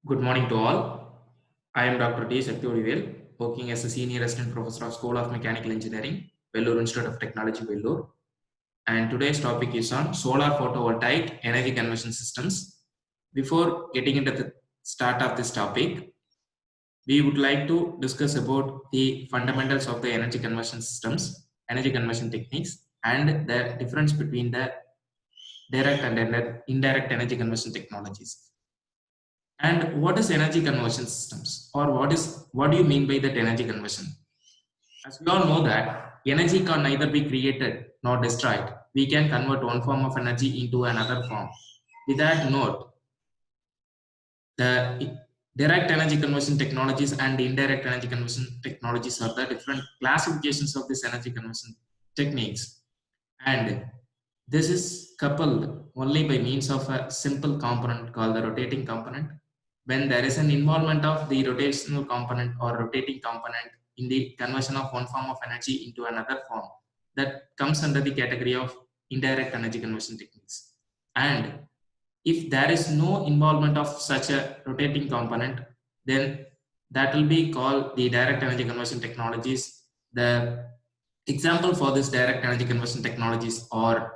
Good morning to all. I am Dr. T. Shaktiodivel, working as a Senior Assistant Professor of School of Mechanical Engineering, Vellore Institute of Technology, Vellore. And today's topic is on solar photovoltaic energy conversion systems. Before getting into the start of this topic, we would like to discuss about the fundamentals of the energy conversion systems, energy conversion techniques, and the difference between the direct and indirect energy conversion technologies. And what is energy conversion systems, or what do you mean by that energy conversion? As we all know that energy can neither be created nor destroyed. We can convert one form of energy into another form. With that note, the direct energy conversion technologies and indirect energy conversion technologies are the different classifications of this energy conversion techniques. And this is coupled only by means of a simple component called the rotating component. When there is an involvement of the rotational component or rotating component in the conversion of one form of energy into another form, that comes under the category of indirect energy conversion techniques. And if there is no involvement of such a rotating component, then that will be called the direct energy conversion technologies. The example for this direct energy conversion technologies are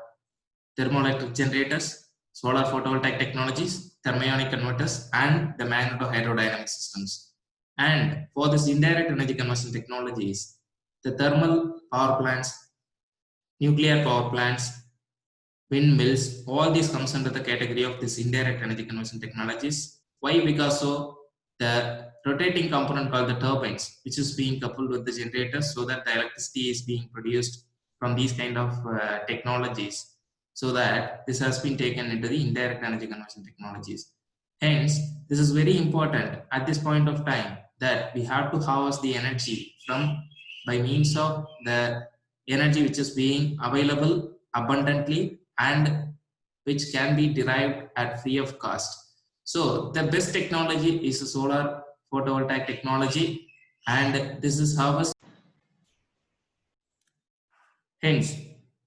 thermoelectric generators, solar photovoltaic technologies, thermionic converters, and the magneto-hydrodynamic systems. And for this indirect energy conversion technologies, the thermal power plants, nuclear power plants, windmills, all these comes under the category of this indirect energy conversion technologies. Why? Because so the rotating component called the turbines, which is being coupled with the generators so that the electricity is being produced from these kind of technologies, so that this has been taken into the indirect energy conversion technologies. Hence, this is very important at this point of time that we have to harvest the energy from by means of the energy which is being available abundantly and which can be derived at free of cost. So the best technology is the solar photovoltaic technology, and this is harvest. Hence,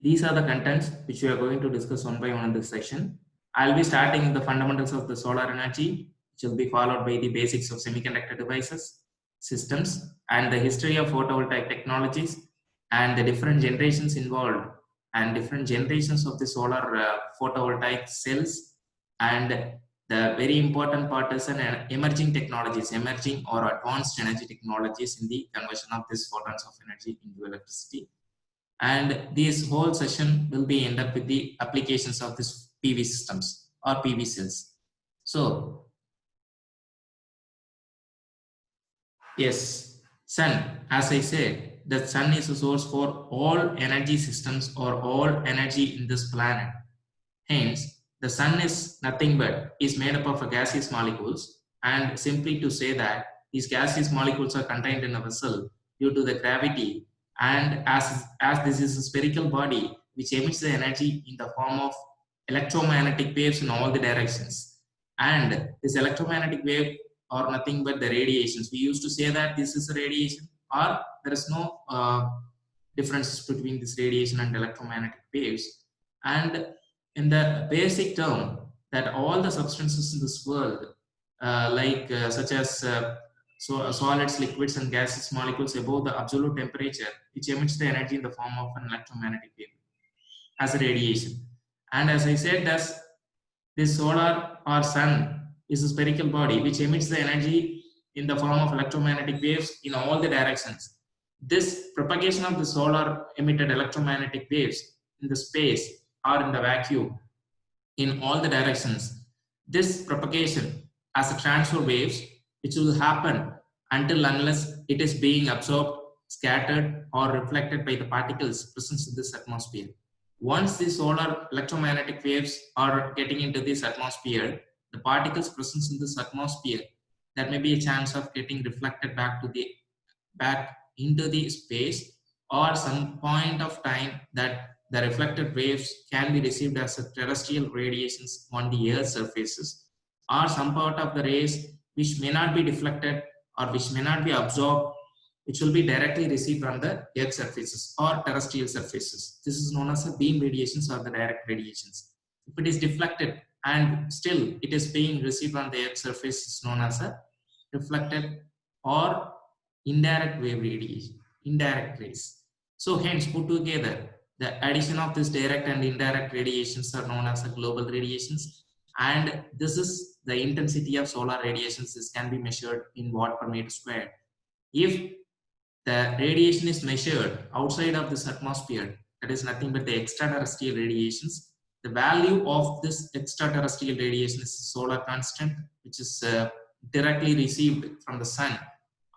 these are the contents which we are going to discuss one by one in this section. I'll be starting with the fundamentals of the solar energy, which will be followed by the basics of semiconductor devices, systems, and the history of photovoltaic technologies, and the different generations involved, and different generations of the solar photovoltaic cells, and the very important part is an emerging technologies, emerging or advanced energy technologies in the conversion of these photons of energy into electricity. And this whole session will be end up with the applications of this PV systems or PV cells. So yes, sun, as I said, the sun is a source for all energy systems or all energy in this planet. Hence, the sun is nothing but is made up of gaseous molecules, and simply to say that these gaseous molecules are contained in a vessel due to the gravity, and as this is a spherical body which emits the energy in the form of electromagnetic waves in all the directions, and this electromagnetic wave are nothing but the radiations. We used to say that this is a radiation, or there is no differences between this radiation and electromagnetic waves. And in the basic term, that all the substances in this world, such as solids, liquids, and gaseous molecules above the absolute temperature, which emits the energy in the form of an electromagnetic wave as a radiation. And as I said, this solar or sun is a spherical body which emits the energy in the form of electromagnetic waves in all the directions. This propagation of the solar emitted electromagnetic waves in the space or in the vacuum in all the directions, this propagation as a transfer waves, which will happen until unless it is being absorbed, scattered, or reflected by the particles present in this atmosphere. Once the solar electromagnetic waves are getting into this atmosphere, the particles present in this atmosphere, there may be a chance of getting reflected back into the space, or some point of time that the reflected waves can be received as a terrestrial radiations on the earth's surfaces, or some part of the rays which may not be deflected or which may not be absorbed, which will be directly received on the earth surfaces or terrestrial surfaces. This is known as the beam radiations or the direct radiations. If it is deflected, and still it is being received on the Earth's surface is known as a reflected or indirect wave radiation, indirect rays. So hence put together, the addition of this direct and indirect radiations are known as a global radiations, and this is the intensity of solar radiations. This can be measured in watt per meter square. If the radiation is measured outside of this atmosphere, that is nothing but the extraterrestrial radiations. The value of this extraterrestrial radiation is solar constant, which is directly received from the sun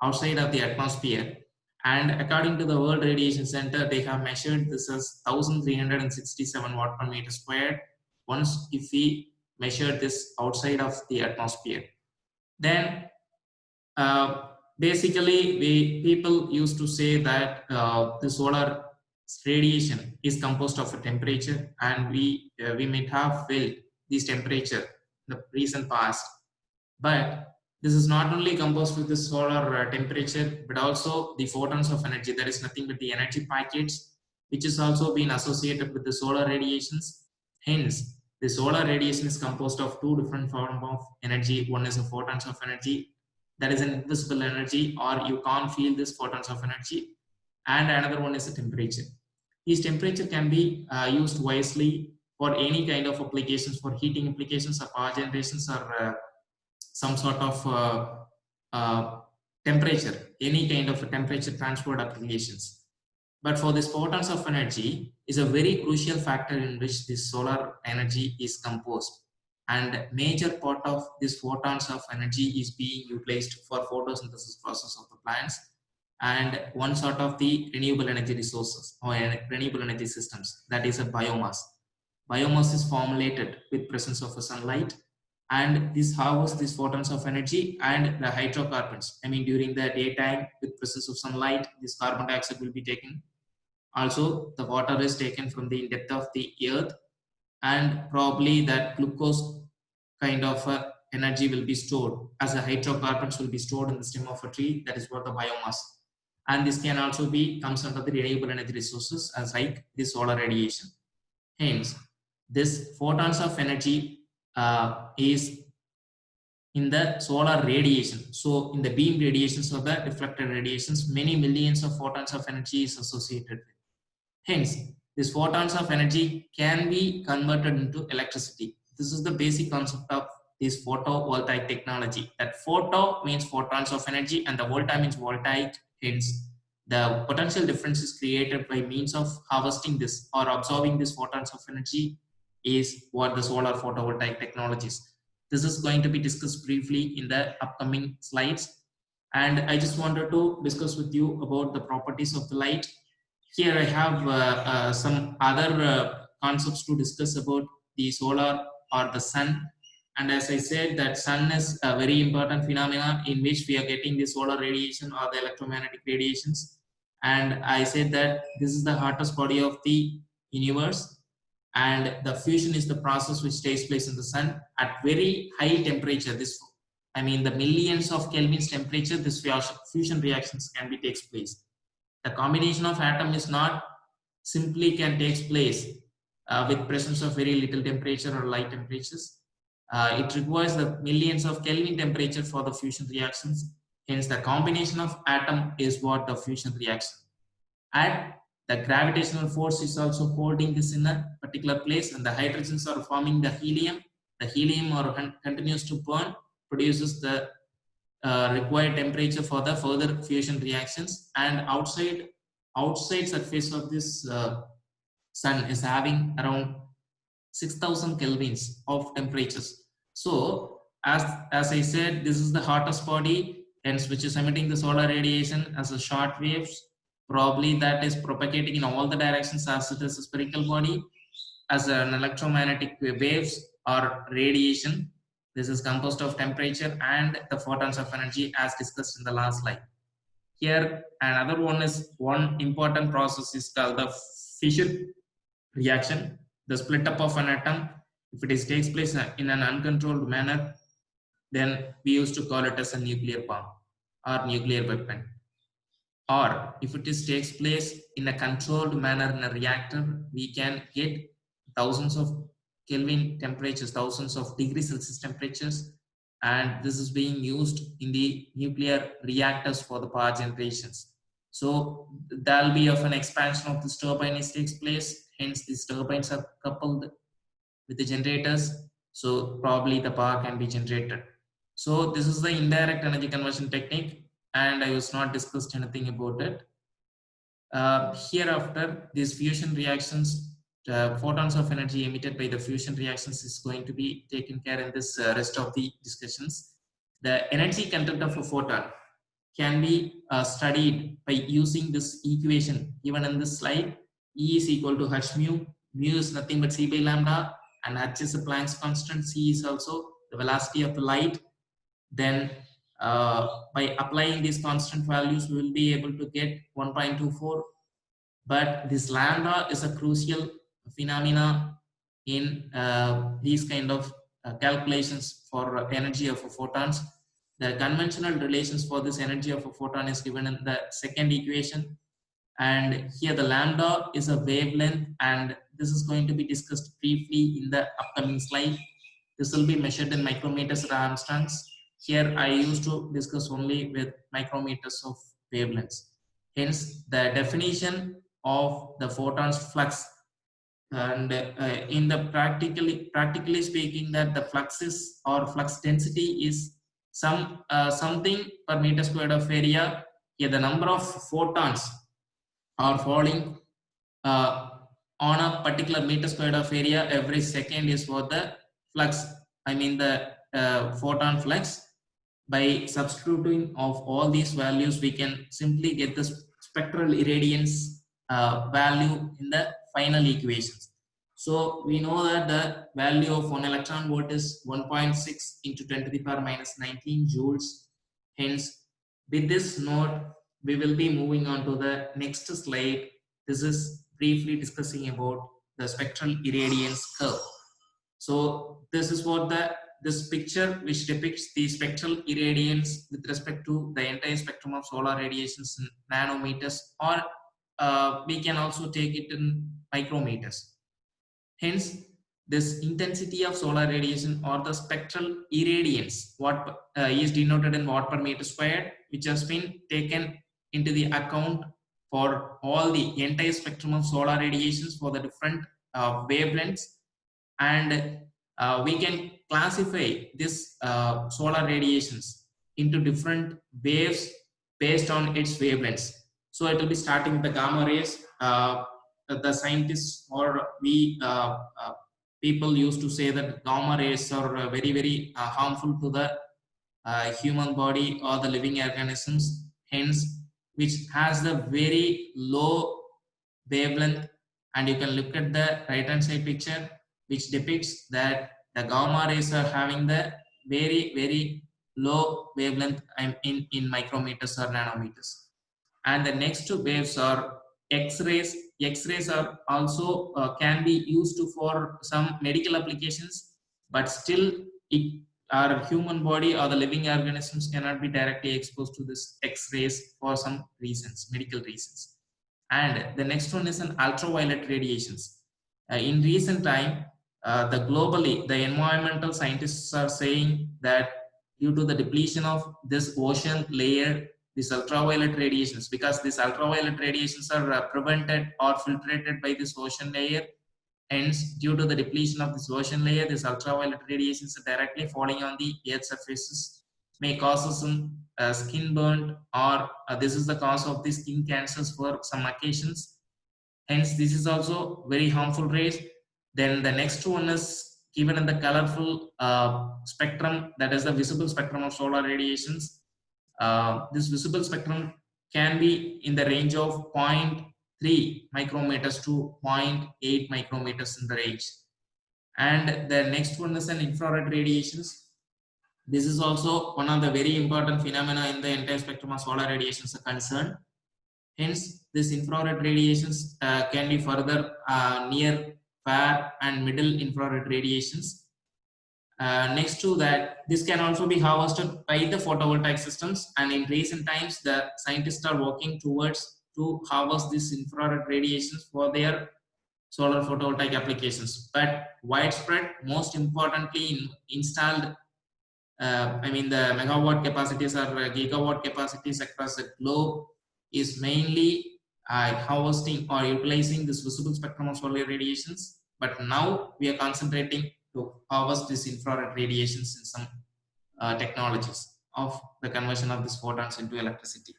outside of the atmosphere. And according to the World Radiation Center, they have measured this as 1367 watt per meter squared. Once if we measure this outside of the atmosphere, then basically people used to say that the solar radiation is composed of a temperature, and we might have felt this temperature in the recent past, but this is not only composed with the solar temperature, but also the photons of energy. There is nothing but the energy packets, which is also been associated with the solar radiations. Hence, the solar radiation is composed of two different forms of energy. One is the photons of energy, that is an invisible energy, or you can't feel this photons of energy, and another one is the temperature. These temperature can be used wisely for any kind of applications, for heating applications or power generations, or some sort of temperature, any kind of temperature transport applications. But for this photons of energy is a very crucial factor in which this solar energy is composed, and major part of this photons of energy is being utilized for photosynthesis process of the plants, and one sort of the renewable energy resources or renewable energy systems, that is a biomass. Biomass is formulated with presence of a sunlight, and this harvests these photons of energy and the hydrocarbons. I mean, during the daytime with presence of sunlight, this carbon dioxide will be taken. Also, the water is taken from the depth of the earth, and probably that glucose kind of energy will be stored as the hydrocarbons will be stored in the stem of a tree. That is what the biomass. And this can also be comes under the renewable energy resources as like the solar radiation. Hence, this photons of energy is in the solar radiation. So in the beam radiations or the reflected radiations, many millions of photons of energy is associated with. Hence, these photons of energy can be converted into electricity. This is the basic concept of this photovoltaic technology. That photo means photons of energy and the volta means voltaic. Hence, the potential difference is created by means of harvesting this or absorbing these photons of energy is what the solar photovoltaic technologies. This is going to be discussed briefly in the upcoming slides. And I just wanted to discuss with you about the properties of the light. Here I have some other concepts to discuss about the solar or the sun. And as I said, that sun is a very important phenomena in which we are getting the solar radiation or the electromagnetic radiations. And I said that this is the hottest body of the universe, and the fusion is the process which takes place in the sun at very high temperature. This, I mean, the millions of kelvins temperature, this fusion reactions can be takes place. The combination of atom is not simply can takes place with presence of very little temperature or light temperatures. It requires the millions of Kelvin temperature for the fusion reactions. Hence, the combination of atom is what the fusion reaction. And the gravitational force is also holding this in a particular place, and the hydrogens are forming the helium. The helium continues to burn, produces the required temperature for the further fusion reactions, and outside surface of this sun is having around 6000 kelvins of temperatures. So as I said, this is the hottest body, hence which is emitting the solar radiation as a short waves, probably that is propagating in all the directions as it is a spherical body, as an electromagnetic waves or radiation. This is composed of temperature and the photons of energy as discussed in the last slide. Here another one important process is called the fission reaction, the split up of an atom. If it takes place in an uncontrolled manner, then we used to call it as a nuclear bomb or nuclear weapon. Or if it takes place in a controlled manner in a reactor, we can get thousands of Kelvin temperatures, thousands of degrees Celsius temperatures, and this is being used in the nuclear reactors for the power generations. So there will be of an expansion of this turbine takes place. Hence, these turbines are coupled with the generators. So probably the power can be generated. So this is the indirect energy conversion technique, and I was not discussed anything about it. Hereafter, these fusion reactions, photons of energy emitted by the fusion reactions is going to be taken care in this rest of the discussions. The energy content of a photon can be studied by using this equation given in this slide. E is equal to h mu. Mu is nothing but c by lambda, and h is a Planck's constant. C is also the velocity of the light. Then by applying these constant values, we will be able to get 1.24. But this lambda is a crucial phenomena in these kind of calculations for energy of photons. The conventional relations for this energy of a photon is given in the second equation, and here the lambda is a wavelength, and this is going to be discussed briefly in the upcoming slide. This will be measured in micrometers or Armstrongs. Here I used to discuss only with micrometers of wavelengths. Hence, the definition of the photon's flux, and in the practically speaking, that the flux is, or flux density is something per meter squared of area. Here the number of photons are falling on a particular meter squared of area every second is for the flux, I mean the photon flux. By substituting of all these values, we can simply get the spectral irradiance value in the final equations. So we know that the value of 1 electron volt is 1.6 into 10 to the power minus 19 joules. Hence, with this note, we will be moving on to the next slide. This is briefly discussing about the spectral irradiance curve. So this is what this picture which depicts the spectral irradiance with respect to the entire spectrum of solar radiations in nanometers, or we can also take it in micrometers. Hence, this intensity of solar radiation or the spectral irradiance, what is denoted in watt per meter squared, which has been taken into the account for all the entire spectrum of solar radiations for the different wavelengths, and we can classify this solar radiations into different waves based on its wavelengths. So it will be starting with the gamma rays. The scientists or we people used to say that gamma rays are very harmful to the human body or the living organisms, hence which has the very low wavelength. And you can look at the right hand side picture which depicts that the gamma rays are having the very low wavelength in micrometers or nanometers. And the next two waves are X-rays. X-rays are also can be used for some medical applications, but still our human body or the living organisms cannot be directly exposed to this X-rays for some reasons, medical reasons. And the next one is an ultraviolet radiations. In recent time, globally, the environmental scientists are saying that due to the depletion of this ocean layer, these ultraviolet radiations, because these ultraviolet radiations are prevented or filtrated by this ocean layer. Hence, due to the depletion of this ocean layer, these ultraviolet radiations are directly falling on the earth surfaces, may cause some skin burn, or this is the cause of the skin cancers for some occasions. Hence, this is also very harmful rays. Then the next one is given in the colorful spectrum, that is the visible spectrum of solar radiations. This visible spectrum can be in the range of 0.3 micrometers to 0.8 micrometers in the range. And the next one is an infrared radiations. This is also one of the very important phenomena in the entire spectrum of solar radiations are concerned. Hence, this infrared radiations can be further near, far, and middle infrared radiations. Next to that, this can also be harvested by the photovoltaic systems, and in recent times the scientists are working towards to harvest these infrared radiations for their solar photovoltaic applications, but widespread, most importantly, in installed, I mean, the megawatt capacities or gigawatt capacities across the globe is mainly harvesting or utilizing this visible spectrum of solar radiations. But now we are concentrating to harvest this infrared radiations in some technologies of the conversion of these photons into electricity.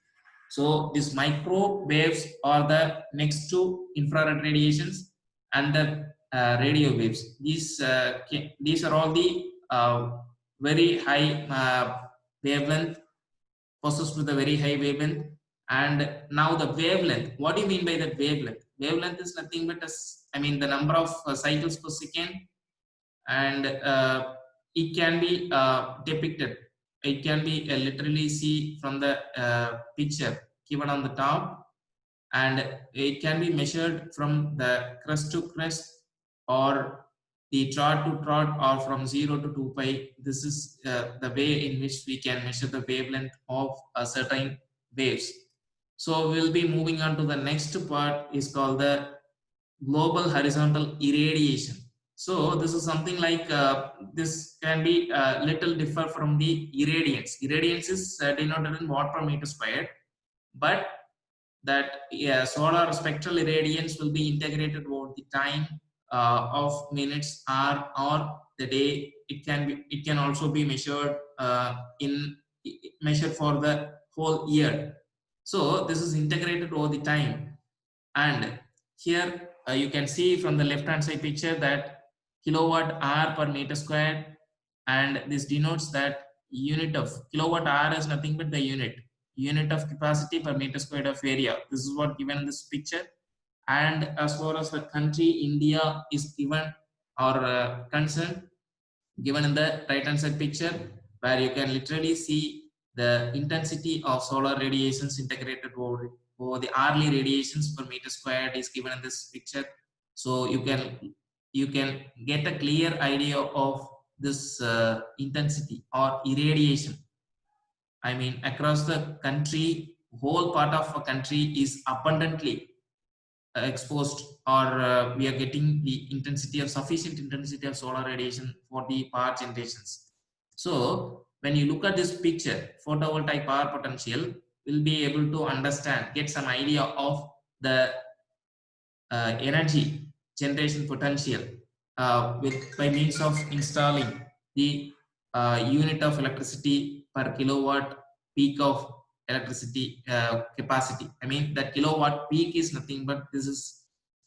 So these microwaves are the next to infrared radiations and the radio waves. These are all the very high wavelength, possessed with a very high wavelength. And now the wavelength. What do you mean by the wavelength? Wavelength is nothing but the number of cycles per second, and it can be depicted. It can be literally see from the picture given on the top, and it can be measured from the crest to crest, or the trot to trot, or from 0 to 2 pi. This is the way in which we can measure the wavelength of a certain waves. So we'll be moving on to the next part, is called the global horizontal irradiation. So this is something like this can be little differ from the irradiance. Irradiance is denoted in watt per meter squared, but that solar spectral irradiance will be integrated over the time of minutes, hour, or the day. It can also be measured measured for the whole year. So this is integrated over the time, and here you can see from the left hand side picture that kilowatt hour per meter squared, and this denotes that unit of kilowatt hour is nothing but the unit of capacity per meter squared of area. This is what given in this picture. And as far as the country India is given or concerned, given in the right hand side picture, where you can literally see the intensity of solar radiations integrated over the hourly radiations per meter squared is given in this picture. So you can get a clear idea of this intensity or irradiation. I mean, across the country, whole part of a country is abundantly exposed, or we are getting the sufficient intensity of solar radiation for the power generations. So when you look at this picture, photovoltaic power potential, will be able to get some idea of the energy generation potential by means of installing the unit of electricity per kilowatt peak of electricity capacity. I mean, that kilowatt peak is nothing but this is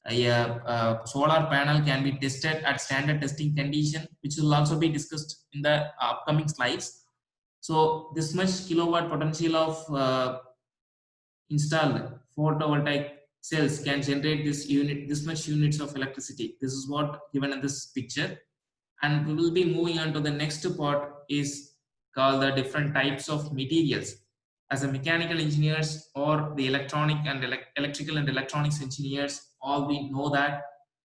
a solar panel can be tested at standard testing condition, which will also be discussed in the upcoming slides. So this much kilowatt potential of installed photovoltaic cells can generate this much units of electricity. This is what given in this picture. And we will be moving on to the next part, is called the different types of materials. As a mechanical engineers or the electronic and electrical and electronics engineers, all we know that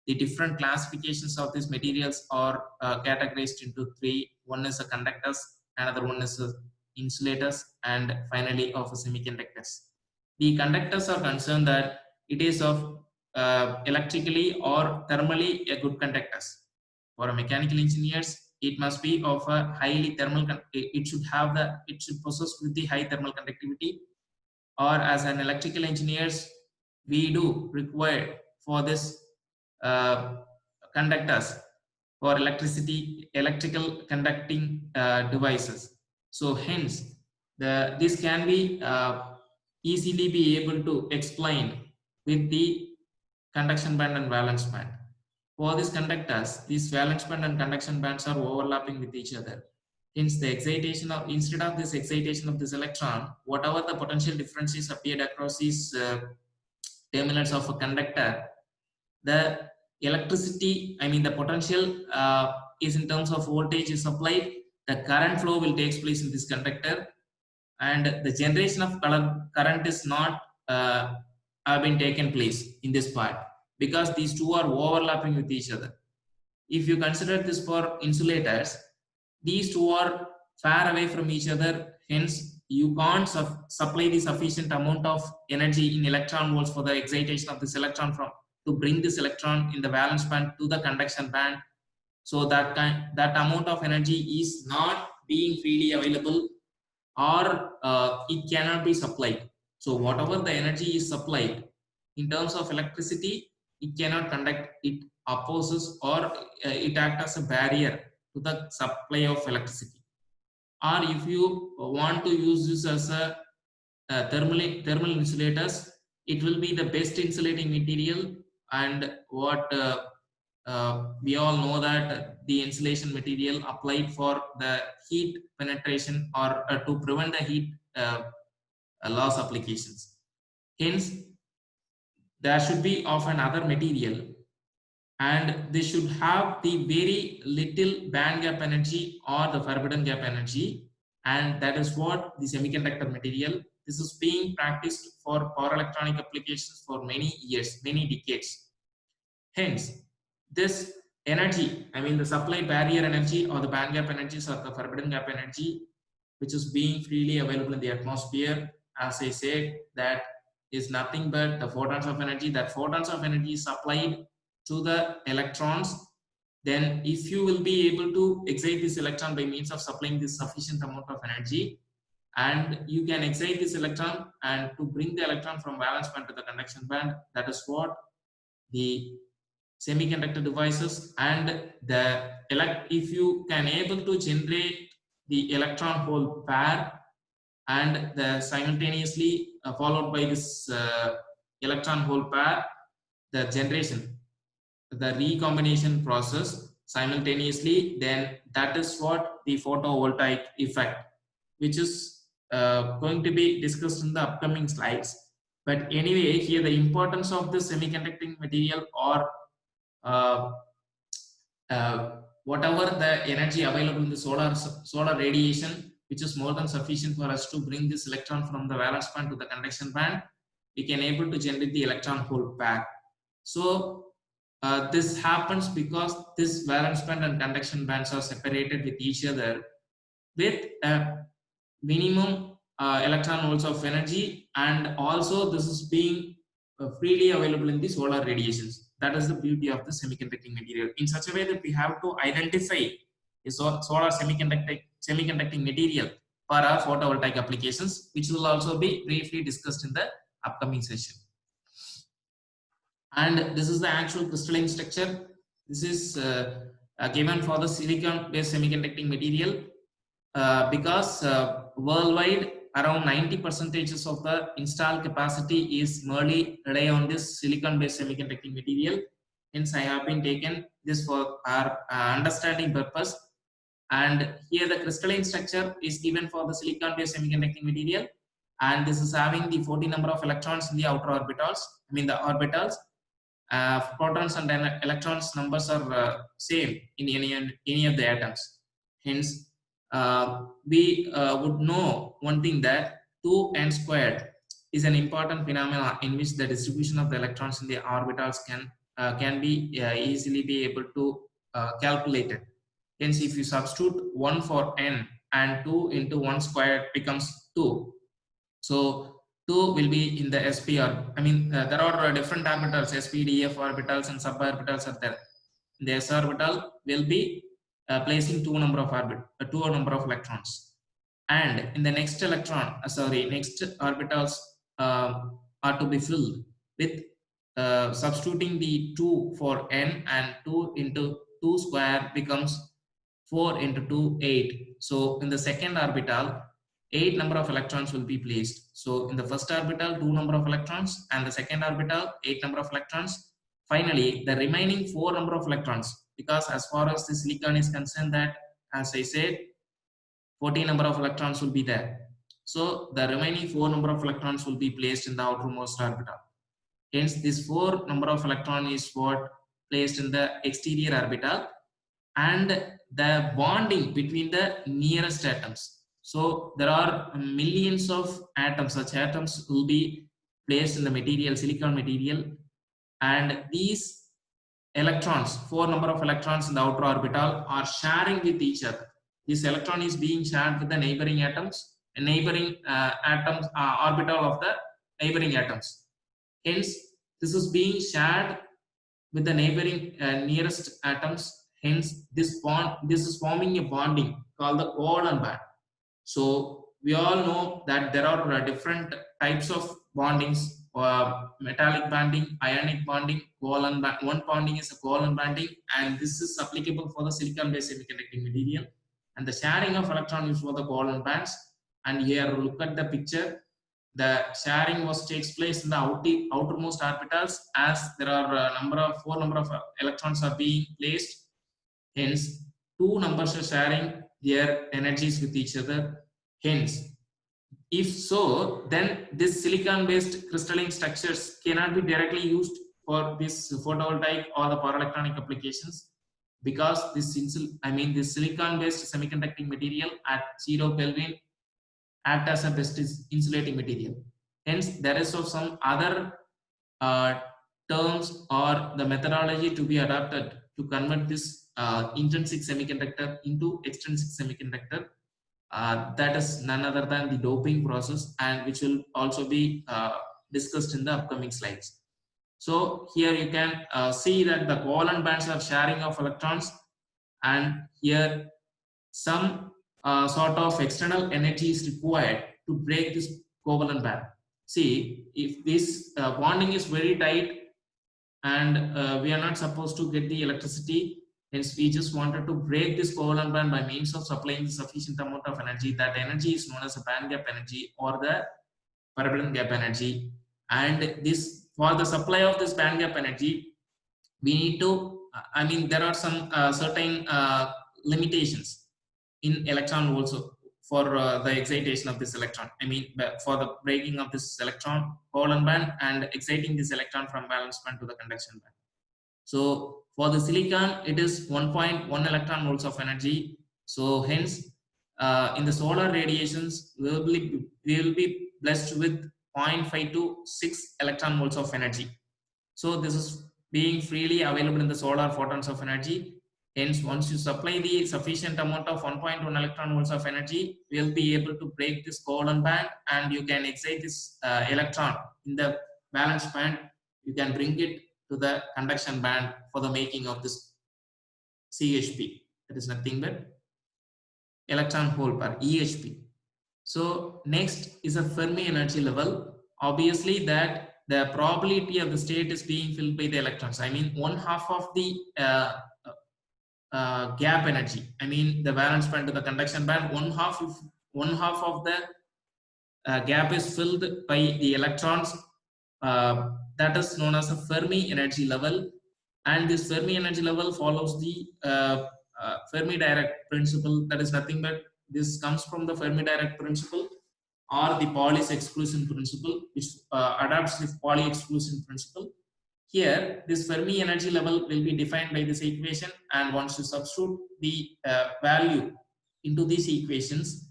the different classifications of these materials are categorized into three. One is a conductors, another one is insulators, and finally of semiconductors. The conductors are concerned that it is of electrically or thermally a good conductors. For a mechanical engineers, it must be of a highly thermal. It should possess with the high thermal conductivity. Or as an electrical engineers, we do require for this conductors for electrical conducting devices. So hence this can be easily be able to explain with the conduction band and valence band. For these conductors, these valence band and conduction bands are overlapping with each other. Hence, the excitation of instead of this excitation of this electron, whatever the potential differences appeared across these terminals of a conductor, the electricity, I mean the potential is in terms of voltage is supplied. The current flow will take place in this conductor, and the generation of current is not have been taken place in this part, because these two are overlapping with each other. If you consider this for insulators, these two are far away from each other, hence you can't supply the sufficient amount of energy in electron volts for the excitation of this electron to bring this electron in the valence band to the conduction band. So that amount of energy is not being freely available, or it cannot be supplied. So whatever the energy is supplied in terms of electricity, it cannot conduct, it opposes, or it acts as a barrier to the supply of electricity. Or if you want to use this as a thermal insulators, it will be the best insulating material. And what we all know that the insulation material applied for the heat penetration, or to prevent the heat loss applications. Hence, there should be of another material, and they should have the very little band gap energy or the forbidden gap energy, and that is what the semiconductor material. This is being practiced for power electronic applications for many years, many decades. Hence, this energy, I mean the supply barrier energy or the band gap energies or the forbidden gap energy, which is being freely available in the atmosphere, as I said, that is nothing but the photons of energy. That photons of energy is supplied to the electrons. Then if you will be able to excite this electron by means of supplying this sufficient amount of energy, and you can excite this electron and to bring the electron from valence band to the conduction band, that is what the semiconductor devices. And the if you can able to generate the electron hole pair, and the simultaneously followed by this electron hole pair, the generation, the recombination process simultaneously, then that is what the photovoltaic effect, which is going to be discussed in the upcoming slides. But anyway, here the importance of the semiconducting material, or whatever the energy available in the solar radiation, which is more than sufficient for us to bring this electron from the valence band to the conduction band, we can able to generate the electron hole pair. So this happens because this valence band and conduction bands are separated with each other with a minimum electron volts of energy, and also this is being freely available in the solar radiations. That is the beauty of the semiconducting material, in such a way that we have to identify a solar semiconducting material for our photovoltaic applications, which will also be briefly discussed in the upcoming session. And this is the actual crystalline structure. This is given for the silicon based semiconducting material, because worldwide around 90% of the installed capacity is merely rely on this silicon based semiconducting material. Hence I have been taken this for our understanding purpose. And here the crystalline structure is given for the silicon based semiconducting material, and this is having the 40 number of electrons in the outer orbitals, I mean the orbitals. Protons and electrons numbers are same in any of the atoms. Hence we would know one thing, that 2n squared is an important phenomenon in which the distribution of the electrons in the orbitals can be easily be able to calculated. Hence, if you substitute 1 for n, and 2 into 1 squared becomes 2. So 2 will be in the sp, or I mean there are different orbitals, sp, df orbitals and suborbitals are there. The s orbital will be placing two number of electrons, and in the next next orbitals are to be filled with substituting the 2 for n, and 2 into 2 square becomes 4 into 2, 8. So in the second orbital 8 number of electrons will be placed. So in the first orbital 2 number of electrons, and the second orbital 8 number of electrons. Finally the remaining 4 number of electrons, because as far as the silicon is concerned, that as I said 14 number of electrons will be there. So the remaining 4 number of electrons will be placed in the outermost orbital. Hence this 4 number of electron is what placed in the exterior orbital, and the bonding between the nearest atoms. So there are millions of atoms. Such atoms will be placed in the material, silicon material, and these electrons, 4 number of electrons in the outer orbital, are sharing with each other. This electron is being shared with the neighboring atoms, neighboring orbital of the neighboring atoms. Hence this is being shared with the neighboring nearest atoms. Hence, this is forming a bonding called the covalent band. So we all know that there are different types of bondings: metallic bonding, ionic bonding, covalent bond. One bonding is a covalent bonding, and this is applicable for the silicon-based semiconducting material. And the sharing of electrons is for the covalent bands. And here, look at the picture. The sharing takes place in the outermost orbitals, as there are four number of electrons are being placed. Hence, two numbers are sharing their energies with each other. Hence, if so, then this silicon-based crystalline structures cannot be directly used for this photovoltaic or the power electronic applications, because this silicon-based semiconducting material at 0 Kelvin act as a best insulating material. Hence, there is some other terms or the methodology to be adopted to convert this intrinsic semiconductor into extrinsic semiconductor. That is none other than the doping process, and which will also be discussed in the upcoming slides. So here you can see that the covalent bands are sharing of electrons, and here some sort of external energy is required to break this covalent band. See, if this bonding is very tight and we are not supposed to get the electricity, hence we just wanted to break this covalent band by means of supplying the sufficient amount of energy. That energy is known as a band gap energy or the parabolic gap energy. And this, for the supply of this band gap energy, we need to, there are some certain limitations in electron also for the excitation of this electron. For the breaking of this electron covalent band and exciting this electron from valence band to the conduction band. So for the silicon, it is 1.1 electron volts of energy. So hence, in the solar radiations, we will be blessed with 0.5 to 6 electron volts of energy. So this is being freely available in the solar photons of energy. Hence, once you supply the sufficient amount of 1.1 electron volts of energy, we will be able to break this covalent band, and you can excite this electron in the valence band. You can bring it to the conduction band for the making of this CHP. That is nothing but electron hole pair, EHP. So next is a Fermi energy level. Obviously, that the probability of the state is being filled by the electrons. One half of the gap energy, the valence band to the conduction band, one half of the gap is filled by the electrons. That is known as a Fermi energy level, and this Fermi energy level follows the Fermi Dirac principle. That is nothing but this comes from the Fermi Dirac principle or the Pauli's exclusion principle, which adapts the Pauli exclusion principle. Here, this Fermi energy level will be defined by this equation, and once you substitute the value into these equations,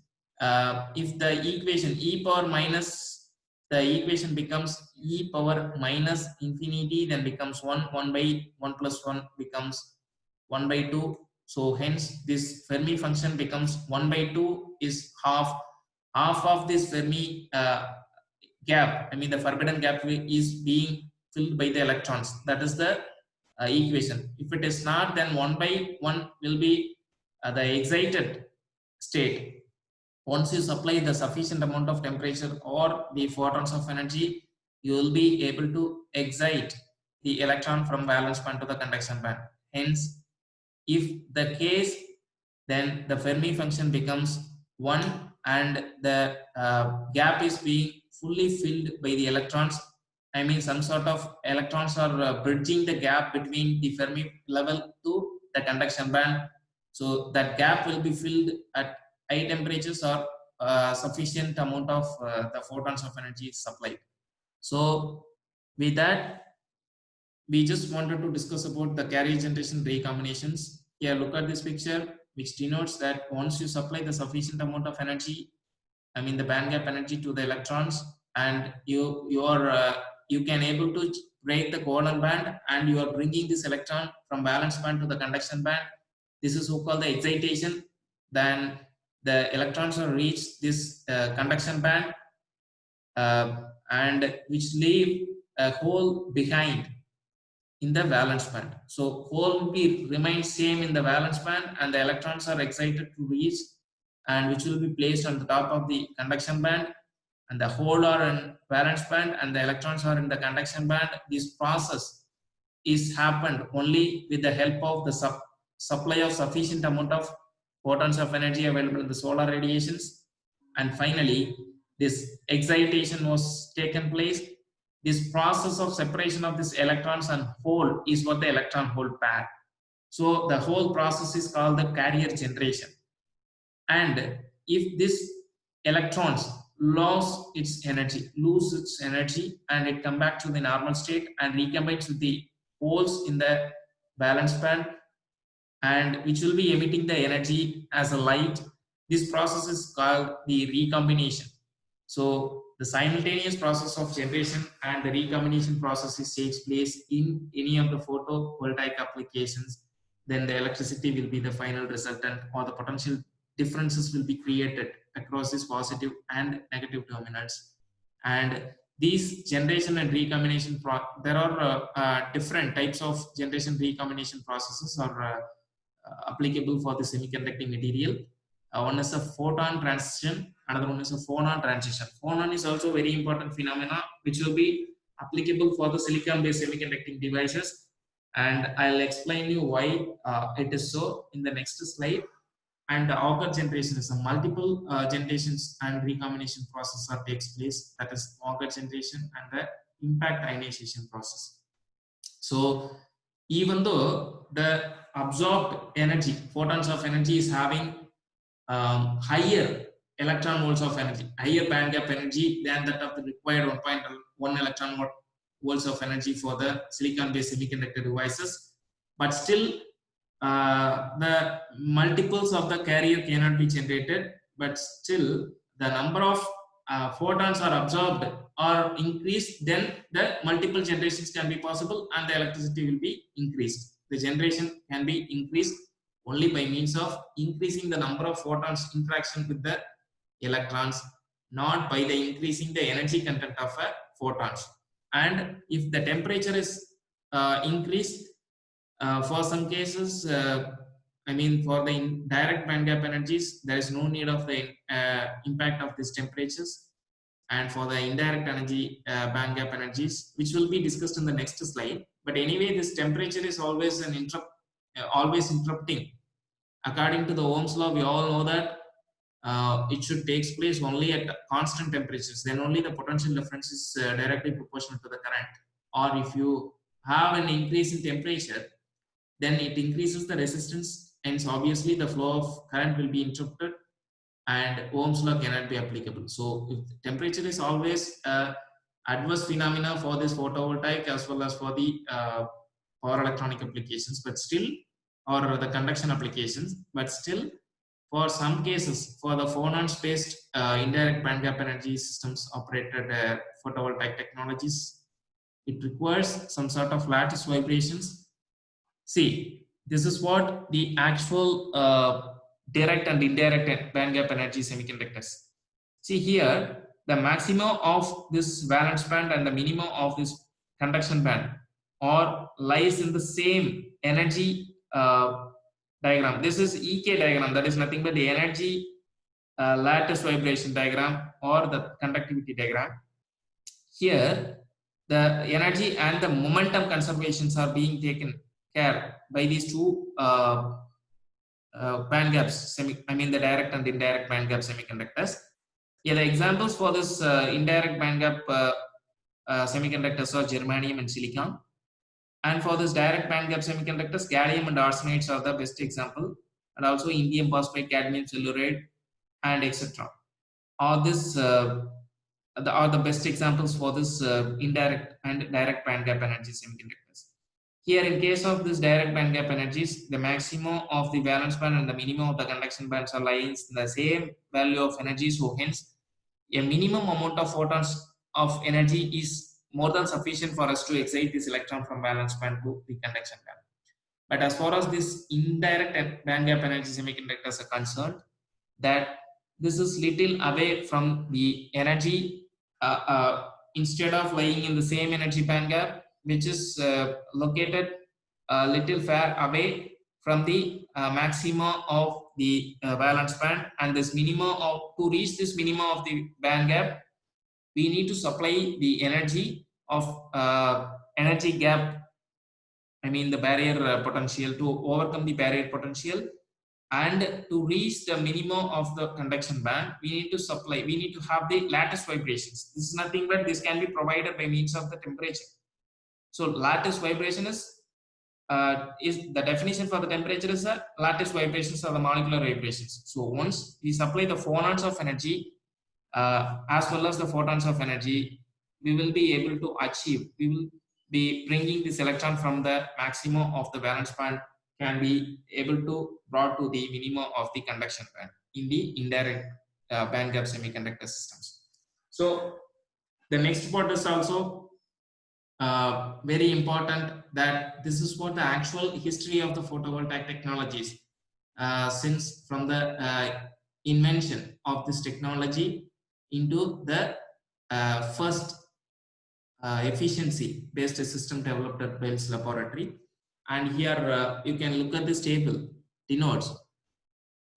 if the equation e power minus, the equation becomes e power minus infinity, then becomes 1 by 1 plus 1 becomes 1 by 2. So hence this Fermi function becomes 1 by 2 is half of this Fermi gap. The forbidden gap is being filled by the electrons. That is the equation. If it is not, then 1 by 1 will be the excited state. Once you supply the sufficient amount of temperature or the photons of energy, you will be able to excite the electron from valence band to the conduction band. Hence, if the case, then the Fermi function becomes 1 and the gap is being fully filled by the electrons. Some sort of electrons are bridging the gap between the Fermi level to the conduction band. So that gap will be filled at high temperatures or sufficient amount of the photons of energy is supplied. So with that, we just wanted to discuss about the carrier generation ray combinations. Here, look at this picture, which denotes that once you supply the sufficient amount of energy, the band gap energy to the electrons, and you can able to break the covalent band, and you are bringing this electron from valence band to the conduction band. This is so called the excitation. Then the electrons will reach this conduction band, and which leave a hole behind. in the valence band. So hole will be remain same in the valence band, and the electrons are excited to reach, and which will be placed on the top of the conduction band, and the hole are in valence band and the electrons are in the conduction band. This process is happened only with the help of the supply of sufficient amount of photons of energy available in the solar radiations. And finally, this excitation was taken place. This process of separation of this electrons and hole is what the electron hole pair. So the whole process is called the carrier generation. And if this electrons lose its energy and it come back to the normal state and recombines with the holes in the valence band, and which will be emitting the energy as a light. This process is called the recombination. So the simultaneous process of generation and the recombination process takes place in any of the photovoltaic applications. Then the electricity will be the final resultant, or the potential differences will be created across these positive and negative terminals. And these generation and recombination, there are different types of generation recombination processes are applicable for the semiconducting material. One is a photon transition, another one is a phonon transition. Phonon is also very important phenomena which will be applicable for the silicon based semiconducting devices, and I'll explain you why it is so in the next slide. And the Auger generation is a multiple generations and recombination process that takes place, that is Auger generation and the impact ionization process. So even though the absorbed energy, photons of energy, is having higher electron volts of energy, higher band gap energy than that of the required 1.1 electron volts of energy for the silicon based semiconductor devices, but still the multiples of the carrier cannot be generated, but still the number of photons are absorbed or increased, then the multiple generations can be possible and the electricity will be increased. The generation can be increased only by means of increasing the number of photons interaction with the electrons, not by the increasing the energy content of photons. And if the temperature is increased, for some cases, I mean for the direct band gap energies, there is no need of the impact of these temperatures. And for the indirect energy band gap energies, which will be discussed in the next slide. But anyway, this temperature is always an always interrupting. According to the Ohm's law, we all know that it should take place only at constant temperatures. Then only the potential difference is directly proportional to the current. Or if you have an increase in temperature, then it increases the resistance, and so obviously the flow of current will be interrupted and Ohm's law cannot be applicable. So if temperature is always adverse phenomena for this photovoltaic as well as for the power electronic applications, but still, or the conduction applications, but still for some cases, for the phonons based indirect band gap energy systems operated photovoltaic technologies, it requires some sort of lattice vibrations. See, this is what the actual direct and indirect band gap energy semiconductors. See here, the maximum of this valence band and the minimum of this conduction band or lies in the same energy diagram. This is EK diagram, that is nothing but the energy lattice vibration diagram or the conductivity diagram. Here, the energy and the momentum conservations are being taken care by these two band gaps, I mean the direct and indirect band gap semiconductors. Yeah, the examples for this indirect band gap semiconductors are germanium and silicon. And for this direct band gap semiconductors, gallium and arsenides are the best example, and also indium phosphide, cadmium telluride, and etc. All this are the best examples for this indirect and direct band gap energy semiconductors. Here, in case of this direct band gap energies, the maximum of the valence band and the minimum of the conduction bands are lying in the same value of energy. So hence, a minimum amount of photons of energy is more than sufficient for us to excite this electron from valence band to the conduction band. But as far as this indirect band gap energy semiconductors are concerned, that this is little away from the energy, instead of lying in the same energy band gap, which is located a little far away from the maxima of the valence band, and this minimum of to reach this minimum of the band gap, we need to supply the energy of energy gap, I mean the barrier potential, to overcome the barrier potential. And to reach the minimum of the conduction band, we need to supply, we need to have the lattice vibrations. This is nothing but this can be provided by means of the temperature. So lattice vibration is the definition for the temperature is that lattice vibrations are the molecular vibrations. So once we supply the phonons of energy as well as the photons of energy, we will be able to achieve, we will be bringing this electron from the maximum of the valence band, can be able to brought to the minimum of the conduction band in the indirect band gap semiconductor systems. So the next part is also very important, that this is what the actual history of the photovoltaic technologies, since from the invention of this technology into the first efficiency based system developed at Bell's laboratory. And here you can look at this table denotes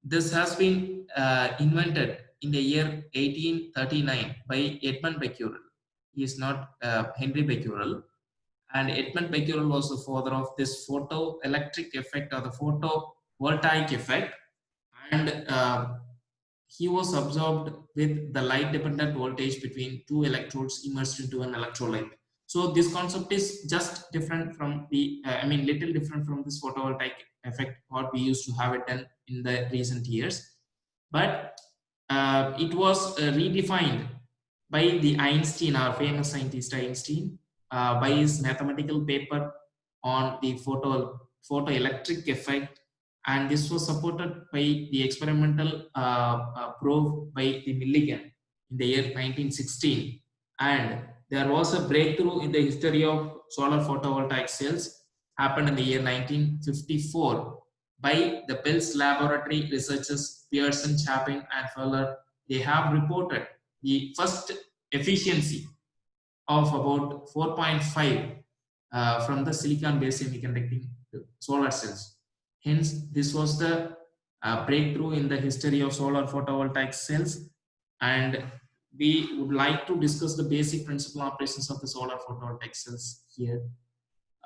this has been invented in the year 1839 by Edmund Becquerel. He is not Henry Becquerel, and Edmund Becquerel was the father of this photoelectric effect or the photovoltaic effect, and he was absorbed with the light dependent voltage between two electrodes immersed into an electrolyte. So this concept is just different from the I mean little different from this photovoltaic effect what we used to have it done in the recent years, but it was redefined by the Einstein, our famous scientist Einstein, by his mathematical paper on the photoelectric effect, and this was supported by the experimental probe by the Millikan in the year 1916. And there was a breakthrough in the history of solar photovoltaic cells happened in the year 1954 by the Bell's laboratory researchers Pearson, Chapin, and Fowler. They have reported the first efficiency of about 4.5 from the silicon-based semiconducting solar cells. Hence, this was the breakthrough in the history of solar photovoltaic cells, and we would like to discuss the basic principal operations of the solar photovoltaic cells here.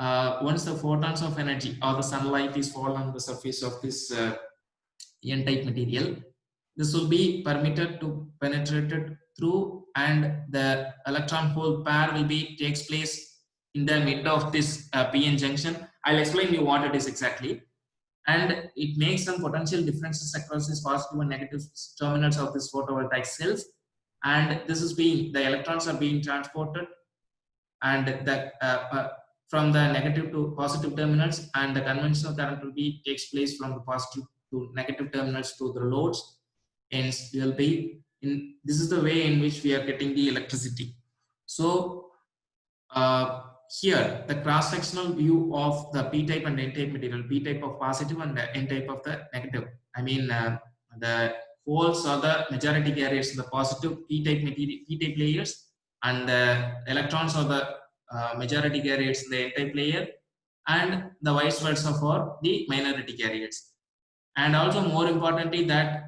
Once the photons of energy or the sunlight is fall on the surface of this N-type material, this will be permitted to penetrate through, and the electron hole pair will be takes place in the mid of this p-n junction. I'll explain you what it is exactly, and it makes some potential differences across these positive and negative terminals of this photovoltaic cells, and this is being, the electrons are being transported, and the from the negative to positive terminals, and the conventional current will be takes place from the positive to negative terminals to the loads. Hence, we will be in, this is the way in which we are getting the electricity. So here the cross-sectional view of the p-type and n-type material, p-type of positive and n-type of the negative. I mean the holes are the majority carriers in the positive p-type material, p-type layers, and the electrons are the majority carriers in the n-type layer, and the vice versa for the minority carriers. And also more importantly that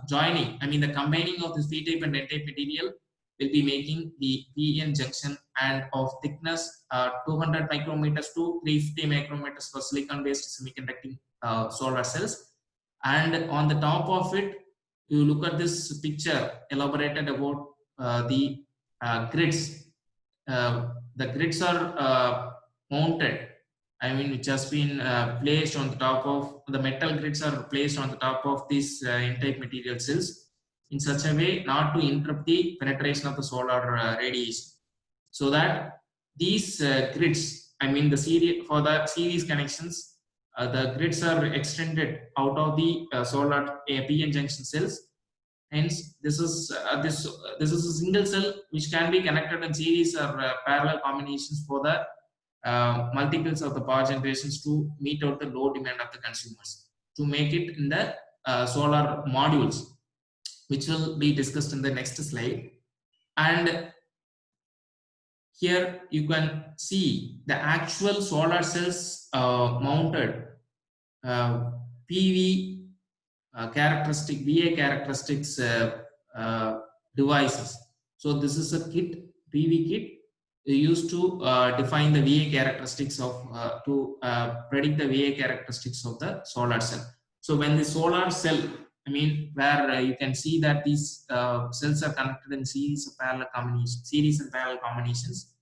joining, I mean the combining of this p-type and n-type material will be making the p-n junction, and of thickness 200 micrometers to 350 micrometers for silicon based semiconducting solar cells. And on the top of it, you look at this picture elaborated about the grids. The grids are mounted, I mean, which has been placed on the top of the metal grids are placed on the top of these N-type material cells in such a way not to interrupt the penetration of the solar radiation, so that these grids, I mean the series for the series connections, the grids are extended out of the solar p-n junction cells. Hence, this is this is a single cell which can be connected in series or parallel combinations for the multiples of the power generations to meet out the low demand of the consumers, to make it in the solar modules, which will be discussed in the next slide. And Here you can see the actual solar cells mounted PV characteristic, VA characteristics devices. So this is a kit, PV kit used to define the VA characteristics of to predict the VA characteristics of the solar cell. So when the solar cell, I mean, where you can see that these cells are connected in series of parallel combinations, series and parallel combinations,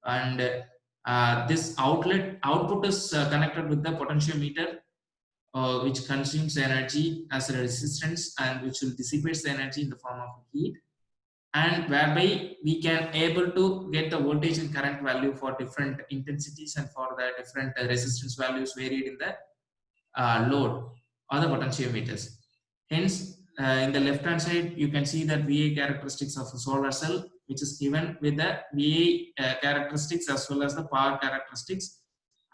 and this output is connected with the potentiometer, which consumes energy as a resistance and which will dissipate the energy in the form of heat, and whereby we can able to get the voltage and current value for different intensities and for the different resistance values varied in the load or the potentiometers. Hence, in the left hand side, you can see that VA characteristics of a solar cell, which is given with the VA characteristics as well as the power characteristics.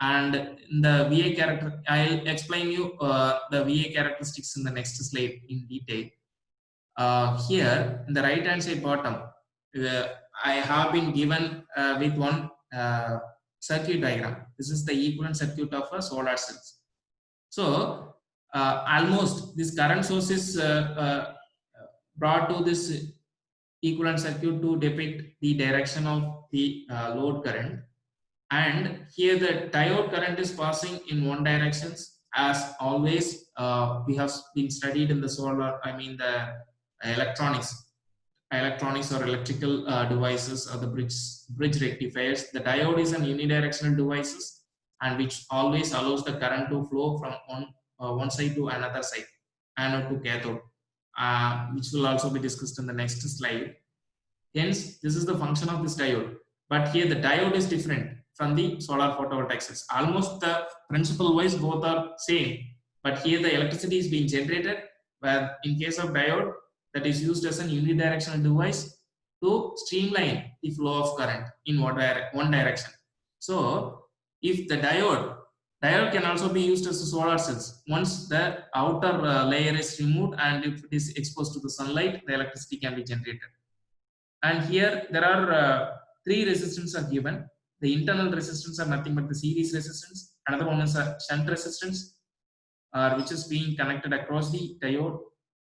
And in the VA character, I'll explain you the VA characteristics in the next slide in detail. Here, in the right hand side bottom, I have been given with one circuit diagram. This is the equivalent circuit of a solar cells. So almost this current source is brought to this equivalent circuit to depict the direction of the load current, and here the diode current is passing in one direction. As always, we have been studied in the solar, I mean the electronics or electrical devices or the bridge rectifiers. The diode is an unidirectional devices and which always allows the current to flow from one side to another side, anode to cathode, which will also be discussed in the next slide. Hence, this is the function of this diode. But here the diode is different from the solar photovoltaic cells. Almost the principle wise both are same, but here the electricity is being generated, where in case of diode, that is used as an unidirectional device to streamline the flow of current in one direction. So if the diode can also be used as a solar cells. Once the outer layer is removed and if it is exposed to the sunlight, the electricity can be generated. And here there are three resistances are given. The internal resistance are nothing but the series resistance. Another one is a shunt resistance, which is being connected across the diode.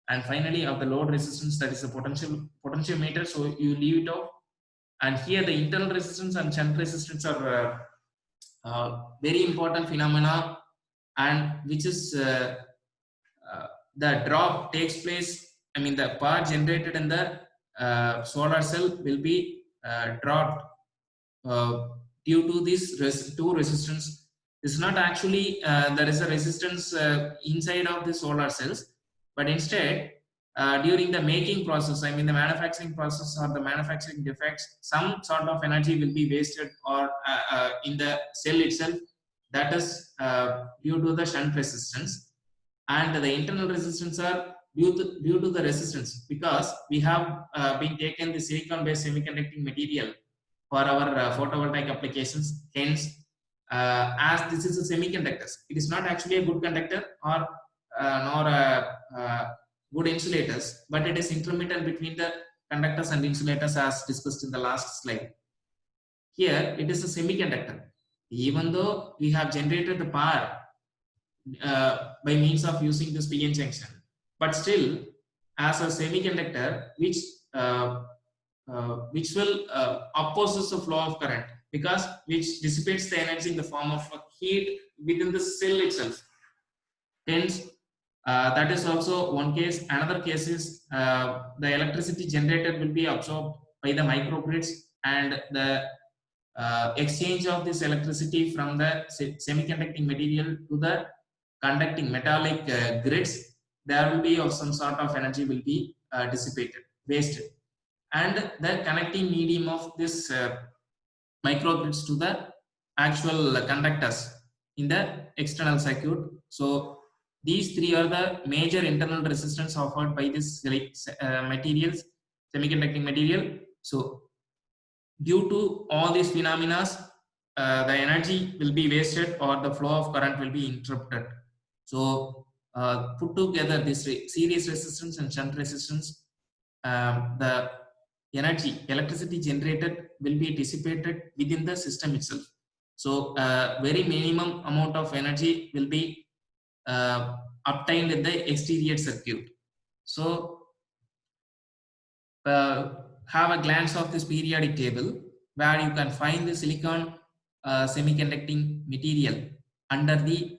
And finally, of the load resistance, that is a potentiometer. So you leave it off. And here the internal resistance and shunt resistance are very important phenomena, and which is the drop takes place. I mean, the power generated in the solar cell will be dropped due to this two resistance. It's not actually there is a resistance inside of the solar cells, but instead during the making process, I mean the manufacturing process or the manufacturing defects, some sort of energy will be wasted or in the cell itself. That is due to the shunt resistance, and the internal resistance are due to the resistance, because we have been taken the silicon based semiconducting material for our photovoltaic applications. Hence, as this is a semiconductor, it is not actually a good conductor or nor a good insulators, but it is intermittent between the conductors and insulators, as discussed in the last slide. Here it is a semiconductor. Even though we have generated the power by means of using this PN junction, but still as a semiconductor which will opposes the flow of current, because which dissipates the energy in the form of heat within the cell itself. Hence, that is also one case. Another case is the electricity generated will be absorbed by the microgrids, and the exchange of this electricity from the semiconducting material to the conducting metallic grids, there will be of some sort of energy will be dissipated, wasted, and the connecting medium of this microgrids to the actual conductors in the external circuit. So these three are the major internal resistance offered by this materials, semiconducting material. So due to all these phenomena, the energy will be wasted or the flow of current will be interrupted. So put together this series resistance and shunt resistance, the electricity generated will be dissipated within the system itself. So very minimum amount of energy will be obtained in the exterior circuit. So have a glance of this periodic table where you can find the silicon semiconducting material under the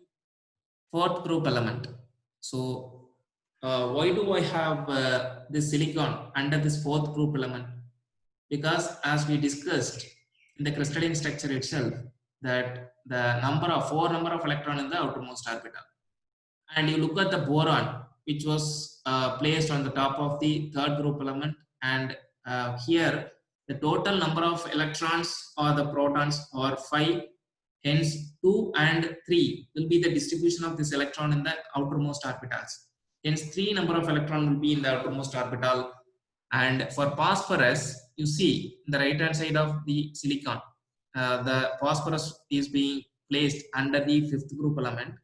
fourth group element. So why do I have this silicon under this fourth group element? Because as we discussed in the crystalline structure itself, that the four number of electron in the outermost orbital, and you look at the boron, which was placed on the top of the third group element, and here the total number of electrons or the protons are 5. Hence 2 and 3 will be the distribution of this electron in the outermost orbitals. Hence 3 number of electron will be in the outermost orbital. And for phosphorus, you see the right hand side of the silicon, the phosphorus is being placed under the fifth group element.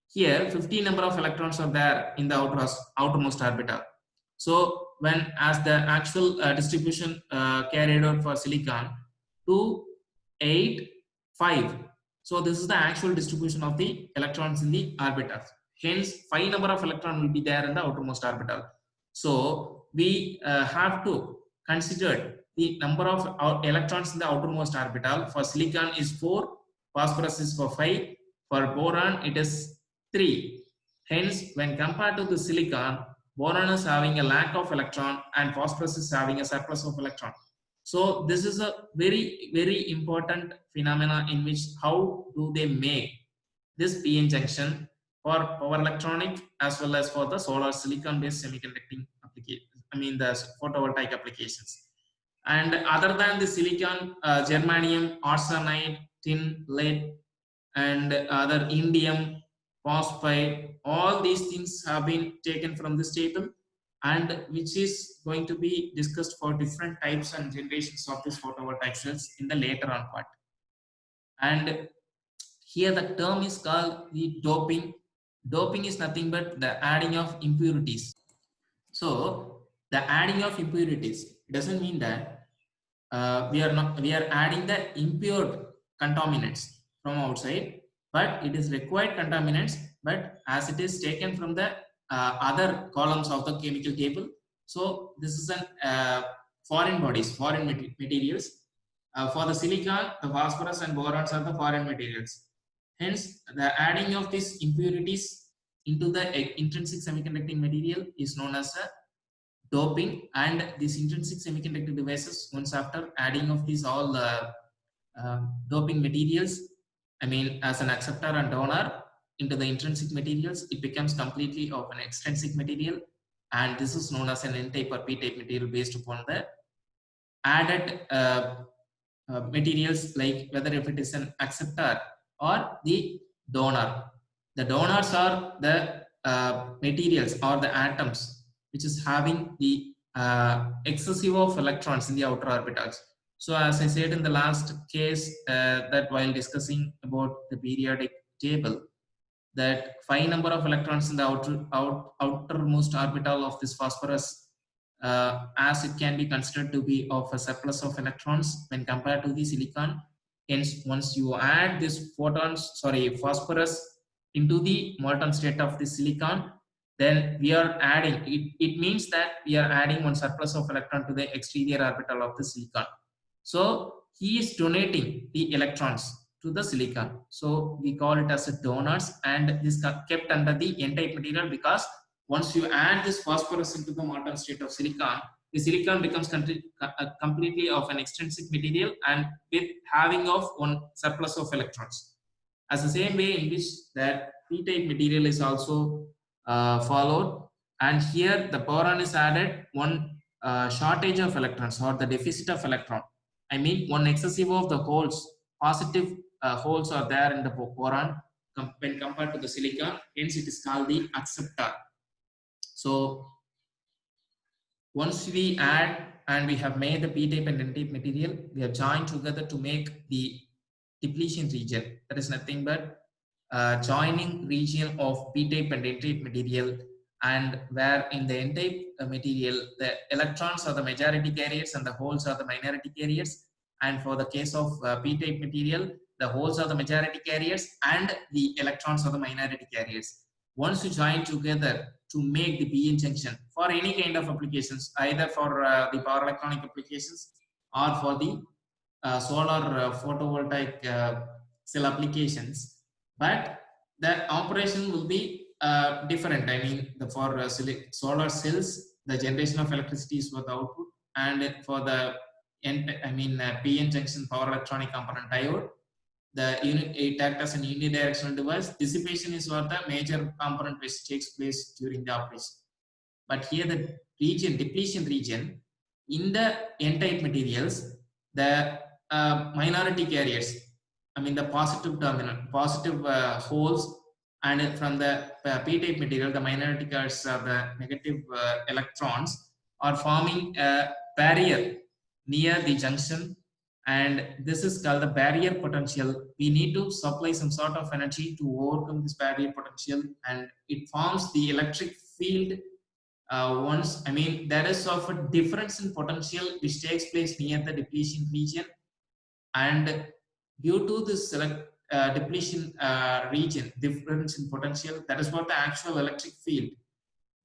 Here 50 number of electrons are there in the outermost orbital. So when as the actual distribution carried out for silicon 2, 8, 5. So this is the actual distribution of the electrons in the orbitals. Hence 5 number of electron will be there in the outermost orbital. So we have to consider the number of electrons in the outermost orbital. For silicon is 4, phosphorus is for 5, for boron it is 3. Hence when compared to the silicon, boron is having a lack of electron and phosphorus is having a surplus of electron. So this is a very, very important phenomena in which how do they make this PN junction for power electronic as well as for the solar silicon based semiconducting applications, the photovoltaic applications. And other than the silicon, germanium, arsenide, tin, lead, and other indium, phosphide, all these things have been taken from this table, and which is going to be discussed for different types and generations of these photovoltaic cells in the later on part. And here the term is called the doping. Doping is nothing but the adding of impurities. So the adding of impurities doesn't mean that we are adding the impure contaminants from outside, but it is required contaminants, but as it is taken from the other columns of the chemical table. So this is an foreign bodies, foreign materials. For the silicon, the phosphorus and borons are the foreign materials. Hence, the adding of these impurities into the intrinsic semiconducting material is known as a doping, and these intrinsic semiconductor devices, once after adding of these all doping materials, as an acceptor and donor into the intrinsic materials, it becomes completely of an extrinsic material, and this is known as an N-type or P-type material based upon the added materials, like whether if it is an acceptor or the donor. The donors are the materials or the atoms which is having the excessive of electrons in the outer orbitals. So as I said in the last case, that while discussing about the periodic table, that 5 number of electrons in the outermost orbital of this phosphorus, as it can be considered to be of a surplus of electrons when compared to the silicon. Hence, once you add this phosphorus into the molten state of the silicon, then we are adding, it means that we are adding one surplus of electron to the exterior orbital of the silicon. So he is donating the electrons to the silicon. So we call it as a donors, and this kept under the N-type material, because once you add this phosphorus into the molten state of silicon, the silicon becomes completely of an extrinsic material and with having of one surplus of electrons. As the same way in which that P-type material is also followed, and here the boron is added one shortage of electrons or the deficit of electron. One excessive of the holes, positive holes are there in the boron when compared to the silicon. Hence it is called the acceptor. So once we add and we have made the P-type and N-type material, we are joined together to make the depletion region. That is nothing but joining region of P-type and N-type material and where in the n-type material the electrons are the majority carriers and the holes are the minority carriers, and for the case of p-type material the holes are the majority carriers and the electrons are the minority carriers. Once you join together to make the p-n junction for any kind of applications, either for the power electronic applications or for the solar photovoltaic cell applications, but the operation will be different. I mean, for solar cells, the generation of electricity is for the output, and for the PN junction power electronic component diode, the unit it acts as an unidirectional device. Dissipation is what the major component which takes place during the operation. But here the depletion region in the n-type materials, the minority carriers, I mean the positive terminal, positive holes, and from the p-type material, the minority carriers are the negative electrons are forming a barrier near the junction, and this is called the barrier potential. We need to supply some sort of energy to overcome this barrier potential, and it forms the electric field. There is of a difference in potential which takes place near the depletion region, and due to this depletion region difference in potential, that is what the actual electric field,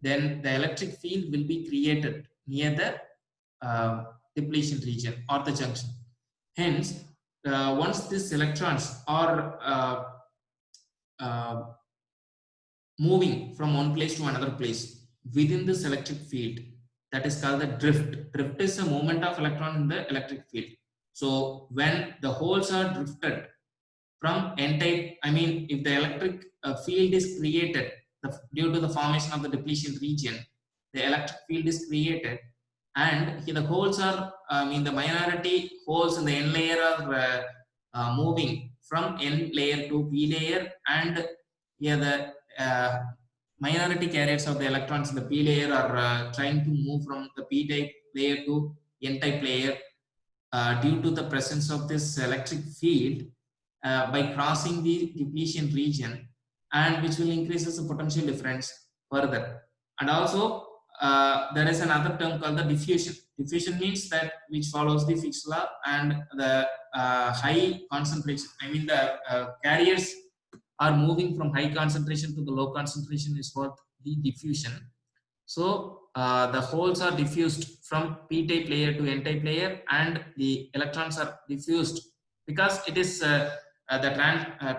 then the electric field will be created near the depletion region or the junction. Hence, once these electrons are moving from one place to another place within this electric field, that is called the drift. Drift is a movement of electron in the electric field. So when the holes are drifted from n-type, if the electric field is created due to the formation of the depletion region, the electric field is created, and here the holes are, the minority holes in the n layer are moving from n layer to p layer, and here the minority carriers of the electrons in the p layer are trying to move from the p-type layer to n-type layer due to the presence of this electric field by crossing the depletion region, and which will increases the potential difference further. And also there is another term called the diffusion. Diffusion means that which follows the Fick's law, and the high concentration, the carriers are moving from high concentration to the low concentration is what the diffusion. So the holes are diffused from p-type layer to n-type layer, and the electrons are diffused because it is the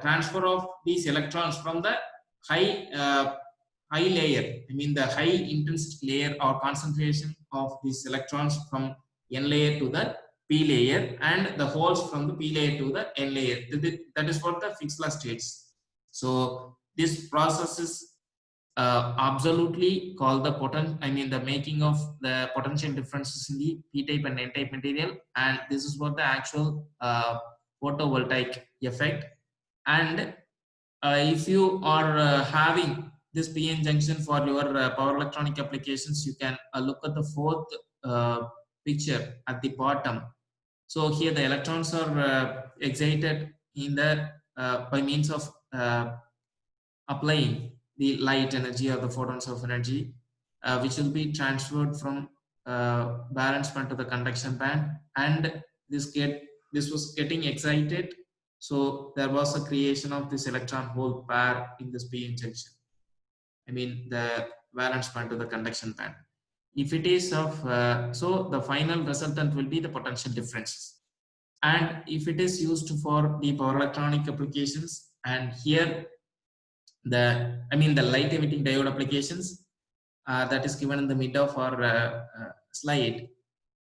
transfer of these electrons from the high layer, the high intensity layer or concentration of these electrons from n layer to the p layer, and the holes from the p layer to the n layer. That is what the Fick's law states. So this process is absolutely called the the making of the potential differences in the p-type and n-type material, and this is what the actual photovoltaic effect. And if you are having this p-n junction for your power electronic applications, you can look at the fourth picture at the bottom. So here the electrons are excited in the by means of applying the light energy or the photons of energy, which will be transferred from valence band to the conduction band, and this was getting excited. So there was a creation of this electron hole pair in this p-n junction. The valence band to the conduction band. If it is of so the final resultant will be the potential differences. And if it is used for the power electronic applications, and here the light emitting diode applications, that is given in the mid of our slide,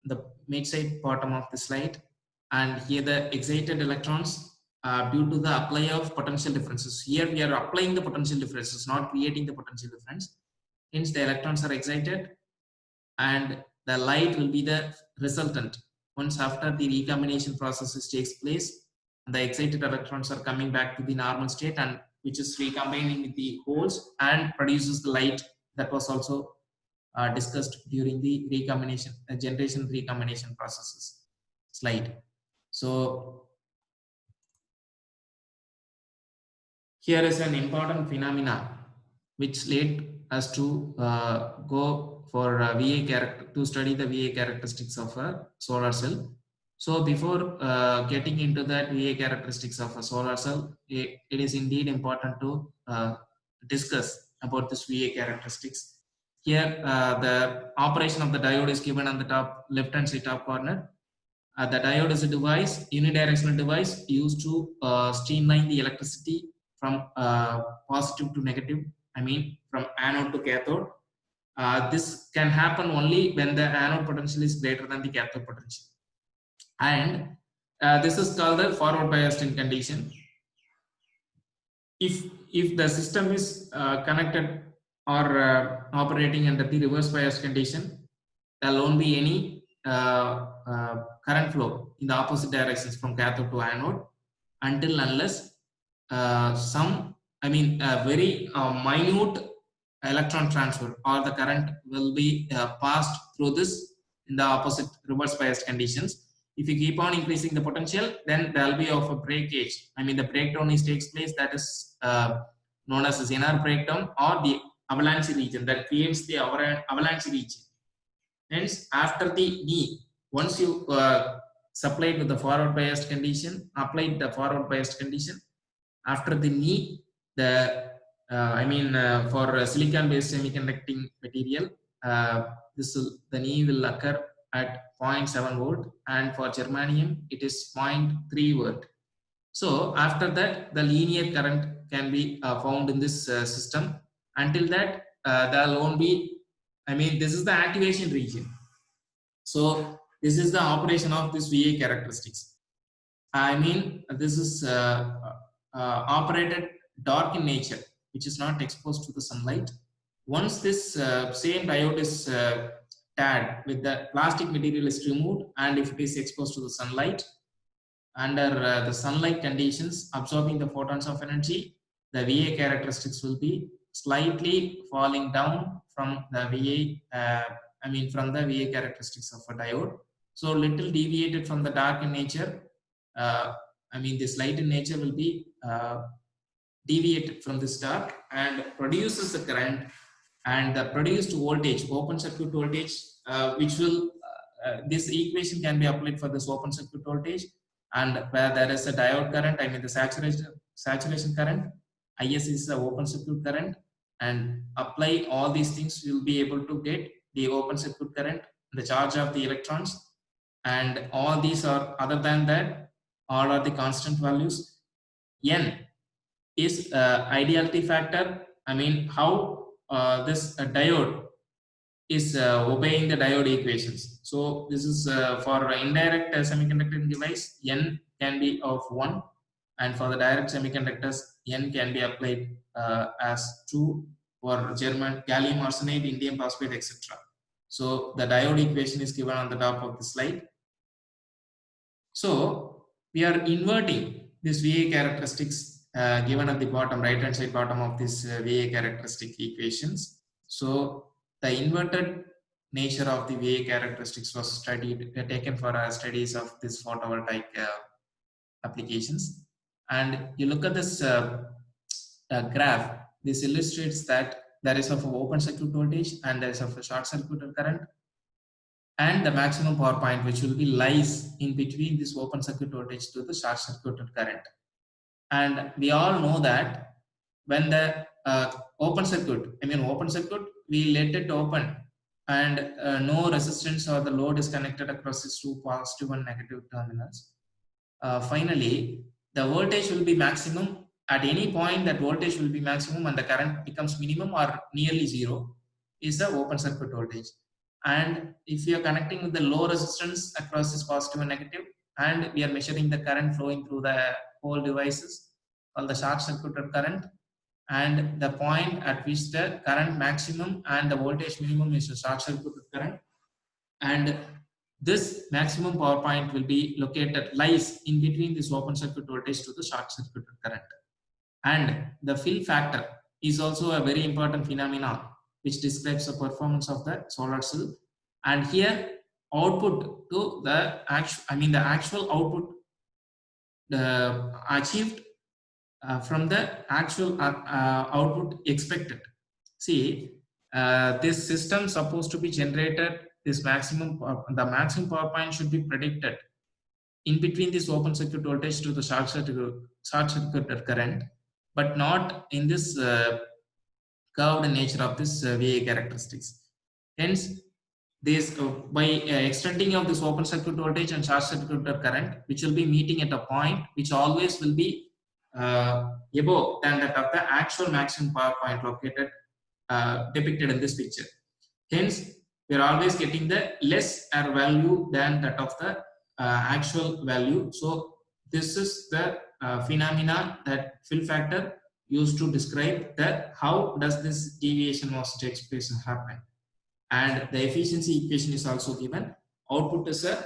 the mid side bottom of the slide, and here the excited electrons due to the apply of potential differences. Here we are applying the potential differences, not creating the potential difference. Hence the electrons are excited, and the light will be the resultant. Once after the recombination processes takes place, the excited electrons are coming back to the normal state, and which is recombining with the holes and produces the light. That was also discussed during the recombination generation recombination processes slide. So here is an important phenomena which led us to go for to study the VA characteristics of a solar cell. So before getting into that VA characteristics of a solar cell, it is indeed important to discuss about this VA characteristics. Here, the operation of the diode is given on the top left-hand side top corner. The diode is a device, unidirectional device used to streamline the electricity from positive to negative. I mean, from anode to cathode. This can happen only when the anode potential is greater than the cathode potential, and this is called the forward biased in condition. If the system is connected or operating under the reverse bias condition, there won't be any current flow in the opposite directions from cathode to anode until unless some, I mean, very minute electron transfer or the current will be passed through this in the opposite reverse biased conditions. If you keep on increasing the potential, then there will be of a breakage. I mean, the breakdown takes place, that is known as the Zener breakdown or the avalanche region that creates the avalanche region. Hence, after the knee, once you supplied with the forward biased condition, applied the forward biased condition, after the knee, the for silicon based semiconducting material, the knee will occur at 0.7 volt, and for germanium it is 0.3 volt. So after that, the linear current can be found in this system. Until that, there won't be, I mean, this is the activation region. So this is the operation of this VA characteristics. I mean, this is operated dark in nature, which is not exposed to the sunlight. Once this same diode is tagged with the plastic material is removed, and if it is exposed to the sunlight, under the sunlight conditions absorbing the photons of energy, the VA characteristics will be slightly falling down from the VA, from the VA characteristics of a diode. So little deviated from the dark in nature. This light in nature will be deviated from this dark and produces the current, and the produced voltage, open circuit voltage, which will this equation can be applied for this open circuit voltage, and where there is a diode current, I mean the saturation current, IS is the open circuit current, and apply all these things, you will be able to get the open circuit current, the charge of the electrons, and all these are, other than that, all are the constant values. N is ideality factor, I mean how this diode is obeying the diode equations. So this is for indirect semiconductor device, N can be of 1, and for the direct semiconductors, N can be applied as 2 for gallium arsenide, indium phosphide, etc. So the diode equation is given on the top of the slide. So we are inverting this VA characteristics given at the bottom, right hand side bottom of this VA characteristic equations. So the inverted nature of the VA characteristics was studied, taken for studies of this photovoltaic applications. And you look at this graph, this illustrates that there is of an open circuit voltage and there is of a short circuit current, and the maximum power point which will be lies in between this open circuit voltage to the short circuit current. And we all know that when the open circuit, we let it open, and no resistance or the load is connected across these two positive and negative terminals. Finally, the voltage will be maximum. At any point, that voltage will be maximum and the current becomes minimum or nearly zero is the open circuit voltage. And if you are connecting with the low resistance across this positive and negative, and we are measuring the current flowing through the whole devices called the short circuit current, and the point at which the current maximum and the voltage minimum is the short circuit current, and this maximum power point will be lies in between this open circuit voltage to the short circuit current. And the fill factor is also a very important phenomenon which describes the performance of the solar cell. And here output to the actual output achieved from the actual output expected. See, this system supposed to be generated, this maximum, the maximum power point should be predicted in between this open circuit voltage to the short circuit current, but not in this curved nature of this VA characteristics. Hence, this by extending of this open circuit voltage and short circuit current, which will be meeting at a point which always will be above than that of the actual maximum power point located depicted in this picture. Hence, we are always getting the less R value than that of the actual value. So this is the phenomena that fill factor used to describe that how does this deviation was takes place and happen. And the efficiency equation is also given. Output is a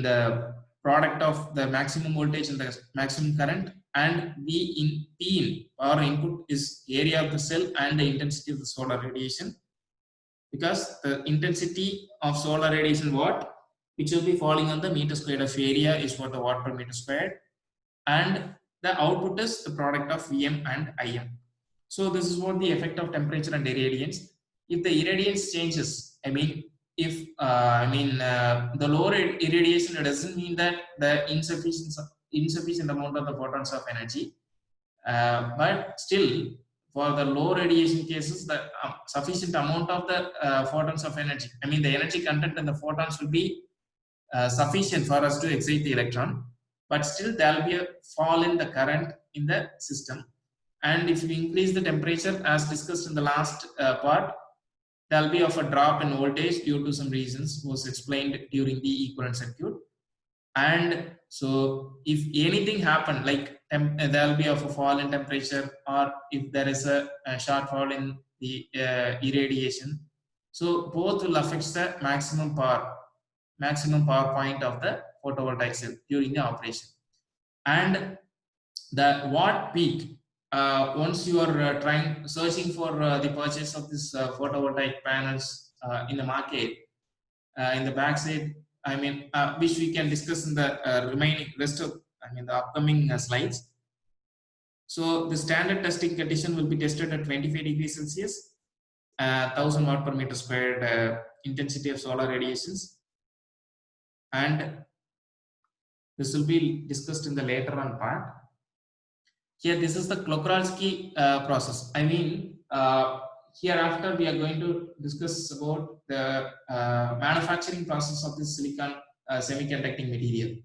the product of the maximum voltage and the maximum current, and P in power input is area of the cell and the intensity of the solar radiation, because the intensity of solar radiation watt, which will be falling on the meter squared of area, is what the watt per meter squared, and the output is the product of Vm and Im. So this is what the effect of temperature and irradiance. If the irradiance changes, if the lower irradiation, it doesn't mean that the insufficient amount of the photons of energy, but still for the low radiation cases, the sufficient amount of the photons of energy, the energy content in the photons will be sufficient for us to excite the electron, but still there will be a fall in the current in the system. And if we increase the temperature, as discussed in the last part, there will be of a drop in voltage due to some reasons was explained during the equivalent circuit. And so if anything happen, like there will be of a fall in temperature, or if there is a shortfall in the irradiation, so both will affect the maximum power point of the photovoltaic cell during the operation. And the watt peak, once you are searching for the purchase of this photovoltaic panels in the market, in the backside, which we can discuss in the remaining rest of the upcoming slides. So the standard testing condition will be tested at 25 degrees Celsius, 1000 watt per meter squared intensity of solar radiations, and this will be discussed in the later on part. Here, this is the Klocowski process. Hereafter we are going to discuss about the manufacturing process of this silicon semiconducting material.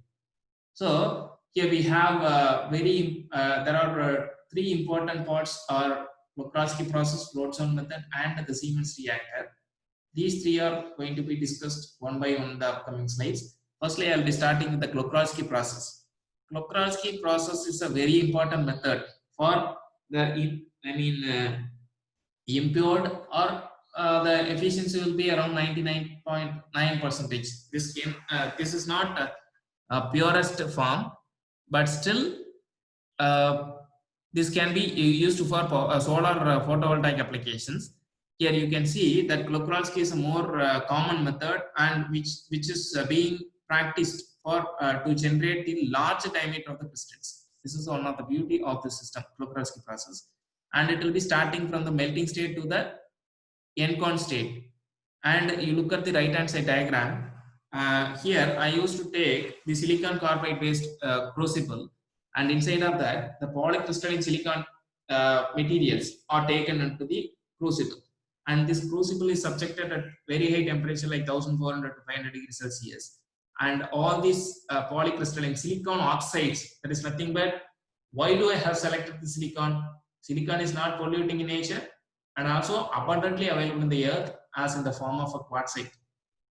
So here we have there are three important parts are Klocowski process, float-zone method, and the Siemens reactor. These three are going to be discussed one by one in the upcoming slides. Firstly, I will be starting with the Klocowski process. Klocowski process is a very important method for the impaired, or the efficiency will be around 99.9%. This is not a purest form, but still this can be used for solar photovoltaic applications. Here you can see that Klocowski is a more common method, and which is being practiced for to generate the large diameter of the crystals. This is one of the beauty of the system, Klocowski process, and it will be starting from the melting state to the Encon state. And you look at the right hand side diagram. Here I used to take the silicon carbide based crucible, and inside of that the polycrystalline silicon materials are taken into the crucible, and this crucible is subjected at very high temperature like 1400 to 500 degrees Celsius. And all these polycrystalline silicon oxides, that is nothing but, why do I have selected the silicon? Silicon is not polluting in nature, and also abundantly available in the earth as in the form of a quartzite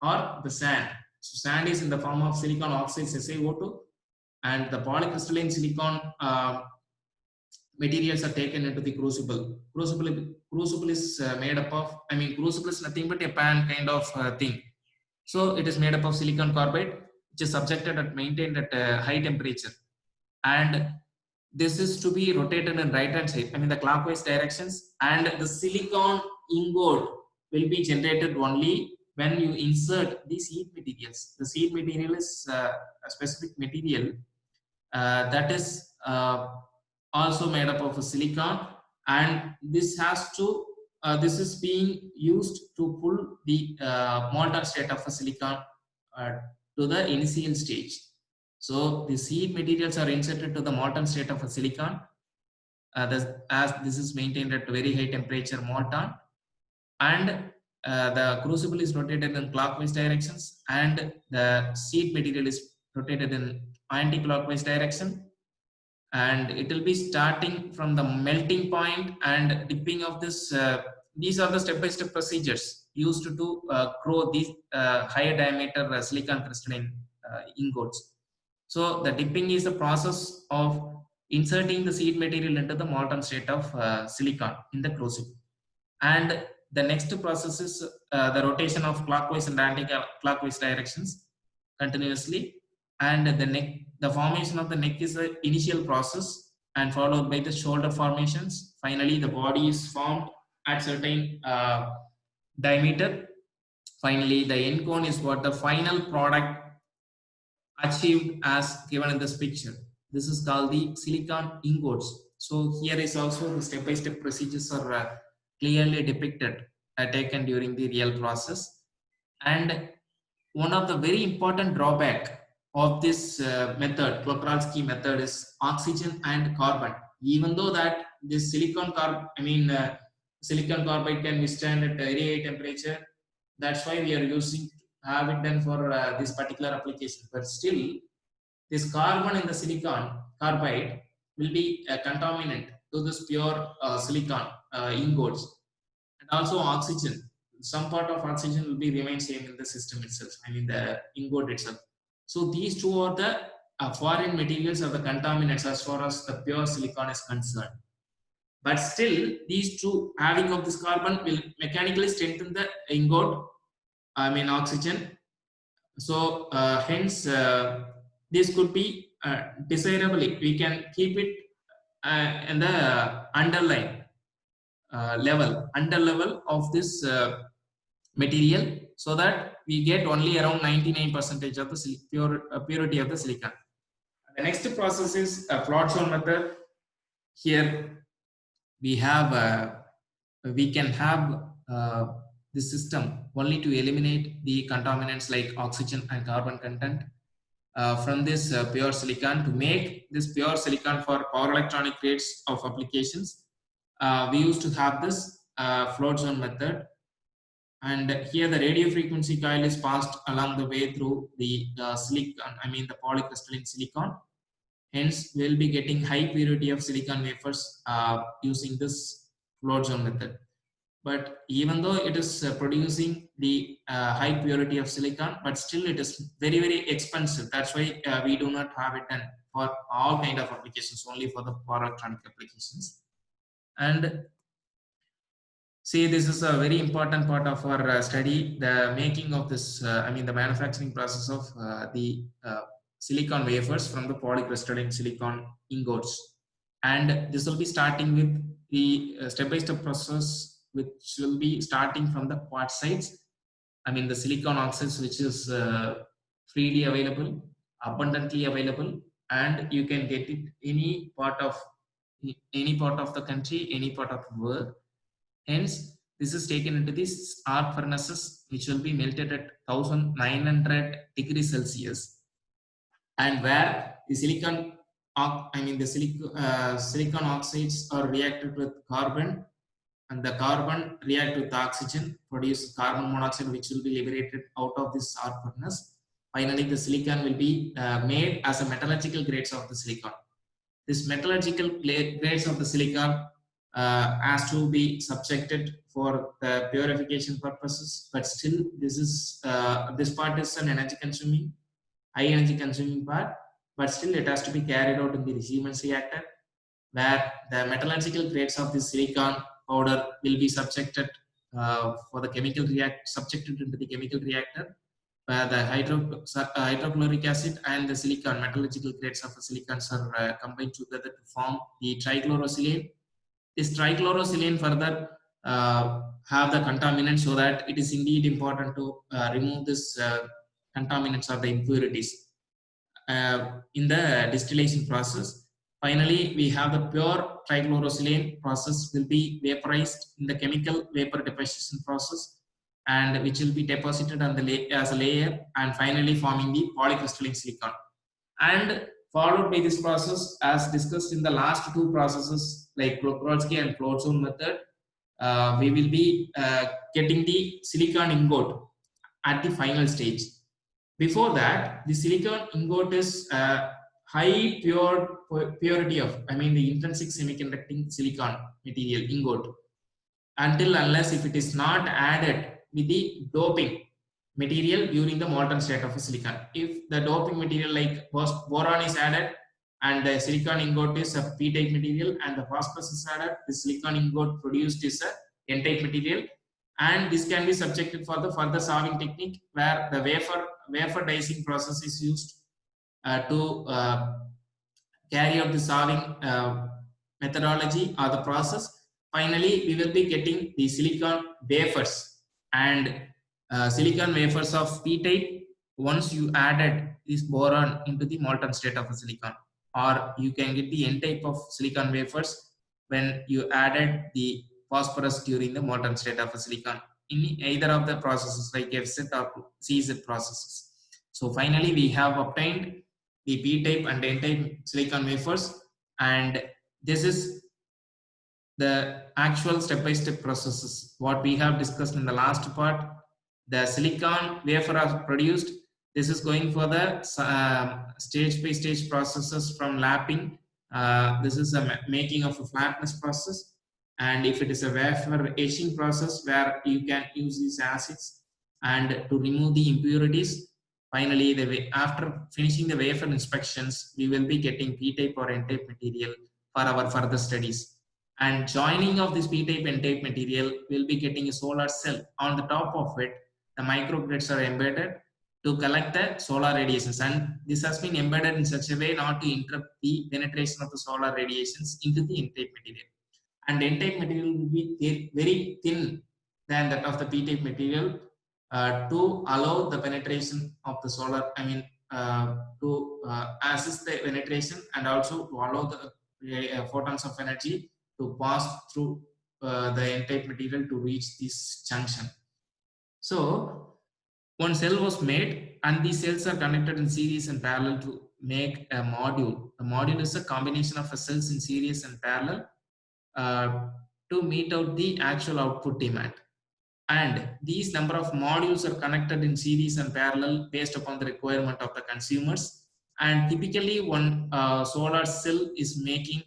or the sand. So sand is in the form of silicon oxides, SiO2, and the polycrystalline silicon materials are taken into the crucible. Crucible is made up of, crucible is nothing but a pan kind of thing. So it is made up of silicon carbide, which is subjected and maintained at a high temperature. And this is to be rotated in right hand side, the clockwise directions, and the silicon ingot will be generated only when you insert the seed materials. The seed material is a specific material that is also made up of a silicon, and this has to this is being used to pull the molten state of a silicon uh, to the initial stage. So the seed materials are inserted to the molten state of a silicon, as this is maintained at very high temperature molten, and the crucible is rotated in clockwise directions, and the seed material is rotated in anti-clockwise direction, and it will be starting from the melting point and dipping of this. These are the step-by-step procedures used to grow these higher diameter silicon crystalline ingots. So the dipping is the process of inserting the seed material into the molten state of silicon in the crucible. And the next process is the rotation of clockwise and anti-clockwise directions continuously. And the formation of the neck is the initial process, and followed by the shoulder formations. Finally, the body is formed at certain diameter. Finally, the end cone is what the final product achieved as given in this picture. This is called the silicon ingots. So here is also the step-by-step procedures are clearly depicted, taken during the real process. And one of the very important drawback of this method, Klockralski method, is oxygen and carbon. Even though that this silicon carbide can withstand at very high temperature, that's why we are using have it done for this particular application. But still, this carbon in the silicon carbide will be a contaminant to this pure silicon ingots, and also oxygen. Some part of oxygen will be remain same in the system itself, the ingot itself. So these two are the foreign materials or the contaminants as far as the pure silicon is concerned. But still, these two having of this carbon will mechanically strengthen the ingot, oxygen. So hence this could be desirably, we can keep it in the underline under level of this material, so that we get only around 99% of the purity of the silicon. The next process is a float zone method. Here we have we can have the system only to eliminate the contaminants like oxygen and carbon content from this pure silicon, to make this pure silicon for power electronic grades of applications. We used to have this float zone method, and here the radio frequency coil is passed along the way through the silicon, the polycrystalline silicon. Hence, we'll be getting high purity of silicon wafers using this float zone method. But even though it is producing the high purity of silicon, but still it is very, very expensive. That's why we do not have it done for all kind of applications, only for the power electronic applications. And see, this is a very important part of our study, the making of this, the manufacturing process of the silicon wafers from the polycrystalline silicon ingots. And this will be starting with the step-by-step process, which will be starting from the quartzites, the silicon oxides, which is freely available, abundantly available, and you can get it any part of the country, any part of the world. Hence, this is taken into these arc furnaces, which will be melted at 1900 degrees Celsius, and where the silicon oxides are reacted with carbon, and the carbon react with oxygen, produce carbon monoxide, which will be liberated out of this arc furnace. Finally, the silicon will be made as a metallurgical grades of the silicon. This metallurgical grades of the silicon has to be subjected for the purification purposes, but still this is this part is an high energy consuming part, but still it has to be carried out in the Siemens reactor, where the metallurgical grades of the silicon powder will be subjected for the chemical subjected into the chemical reactor, where the hydrochloric acid and the silicon metallurgical grades of the silicons are combined together to form the trichlorosilane. This trichlorosilane further have the contaminants, so that it is indeed important to remove this contaminants or the impurities in the distillation process. Finally, we have the pure trichlorosilane process will be vaporized in the chemical vapor deposition process, and which will be deposited on the as a layer, and finally forming the polycrystalline silicon. And followed by this process, as discussed in the last two processes like Klopsky and Klotzone method, we will be getting the silicon ingot at the final stage. Before that, the silicon ingot is high purity of, I mean, the intrinsic semiconducting silicon material ingot, until unless if it is not added with the doping material during the molten state of a silicon. If the doping material like boron is added and the silicon ingot is a p-type material, and the phosphorus is added, the silicon ingot produced is a n-type material, and this can be subjected for the further solving technique, where the wafer dicing process is used to carry out the solving methodology or the process. Finally, we will be getting the silicon wafers, and silicon wafers of p-type once you added this boron into the molten state of a silicon, or you can get the n-type of silicon wafers when you added the phosphorus during the molten state of a silicon in either of the processes like FZ or CZ processes. So finally, we have obtained the p-type and n-type silicon wafers, and this is the actual step-by-step processes what we have discussed in the last part. The silicon wafer are produced. This is going for the stage by stage processes from lapping. This is a making of a flatness process, and if it is a wafer etching process where you can use these acids and to remove the impurities. Finally, after finishing the wafer inspections, we will be getting p-type or n-type material for our further studies. And joining of this p-type n-type material will be getting a solar cell. On the top of it, the microgrids are embedded to collect the solar radiations, and this has been embedded in such a way not to interrupt the penetration of the solar radiations into the n-type material. And n-type material will be very thin than that of the p-type material to allow the penetration of the solar, I mean, to assist the penetration, and also to allow the photons of energy to pass through the n-type material to reach this junction. So one cell was made, and these cells are connected in series and parallel to make a module. A module is a combination of cells in series and parallel to meet out the actual output demand. And these number of modules are connected in series and parallel based upon the requirement of the consumers. And typically one solar cell is making